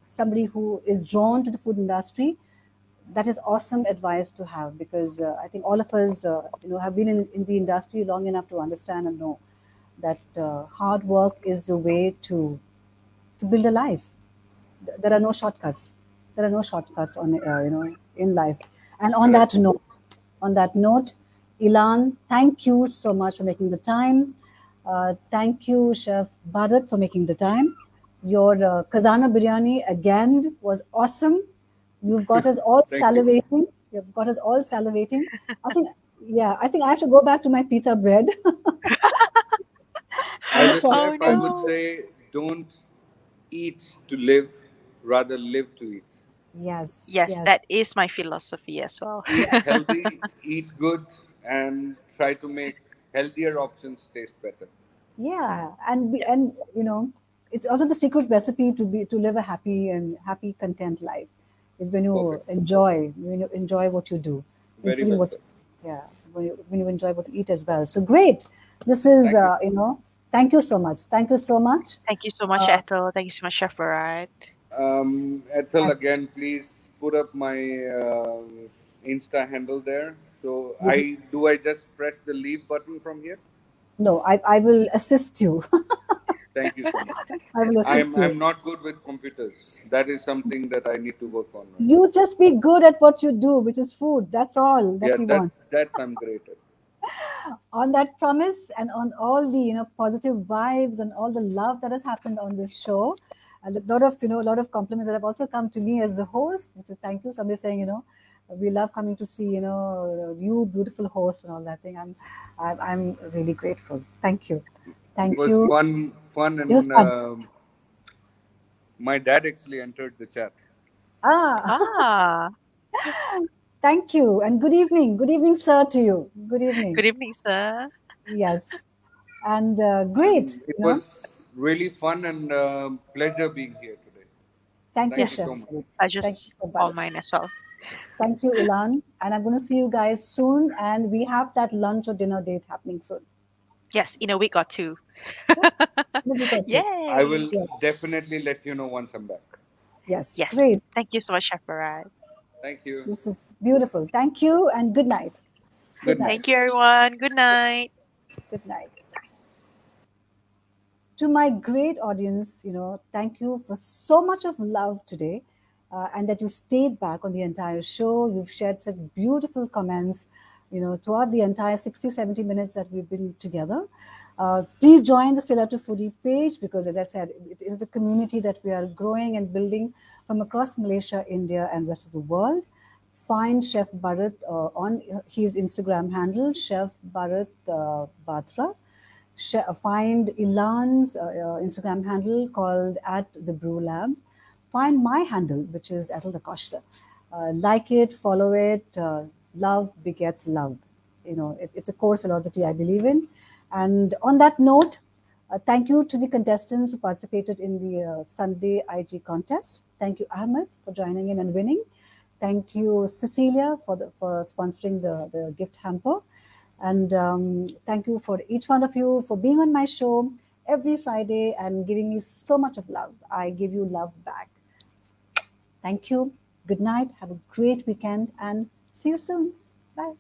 somebody who is drawn to the food industry. That is awesome advice to have because I think all of us, have been in the industry long enough to understand and know that hard work is the way to build a life. There are no shortcuts. There are no shortcuts in life. And Correct. on that note, Elan, thank you so much for making the time. Thank you, Chef Bharat, for making the time. Your Kazana biryani again was awesome. You've got us all Thank you. salivating. You've got us all salivating. I think, yeah, I think I have to go back to my pita bread. I'm As a sure. Oh chef, I would no. say don't eat to live, rather live to eat. Yes, Yes, yes. that is my philosophy as well. Eat Yes. healthy, eat good, and try to make healthier options taste better. Yeah, and Yeah, it's also the secret recipe to live a happy, content life is Perfect. when you enjoy what you do, Very including well what, said. yeah, when you enjoy what you eat as well. So great. This is Thank you. thank you so much. Thank you so much. thank you so much, Uh, Ethel. Thank you so much, Chef Barat. Ethel, and again, please put up my Insta handle there. So we will- I just press the leave button from here? no, I will assist you. Thank you so much. I will I'm assist you. I'm not good with computers. That is something that I need to work on right now. You just be good at what you do, which is food. That's all that Yeah, we want. that's I'm great at. On that promise and on all the positive vibes and all the love that has happened on this show, and a lot of a lot of compliments that have also come to me as the host, which is thank you. Somebody saying we love coming to see you beautiful host and all that thing. I'm really grateful. Thank you, It thank was you. fun, It was and fun. my dad actually entered the chat. Ah, Ah, thank you and good evening, sir, to you. Good evening. good evening, sir. Yes, and great. And it was really fun and pleasure being here today. Thank you, Thank you Chef. so Yes, much. I Thank you just for all Bharat. mine as well. Thank you, Elan. And I'm going to see you guys soon. And we have that lunch or dinner date happening soon. Yes, in a week or two. Yeah, in a week or two. I Yay! will Yeah. definitely let you know once I'm back. Yes. Yes, Great. thank you so much, Chef Barat. Thank you. This is beautiful. Thank you and good night. Good Good night. night. Thank you, everyone. Good night. Good night. To my great audience, thank you for so much of love today, and that you stayed back on the entire show. You've shared such beautiful comments, throughout the entire 60, 70 minutes that we've been together. Please join the Stiletto Foodie page because, as I said, it is the community that we are growing and building from across Malaysia, India, and rest of the world. Find Chef Bharat on his Instagram handle, Chef Bharat Batra. Find Elan's Instagram handle called at the Brew Lab. Find my handle, which is Ethel Da Costa. Like it, follow it. Love begets love. It's a core philosophy I believe in. And on that note, Thank you to the contestants who participated in the Sunday IG contest. Thank you, Ahmed, for joining in and winning. Thank you, Cecilia, for sponsoring the gift hamper. And thank you for each one of you for being on my show every Friday and giving me so much of love. I give you love back. Thank you. Good night. Have a great weekend and see you soon. Bye.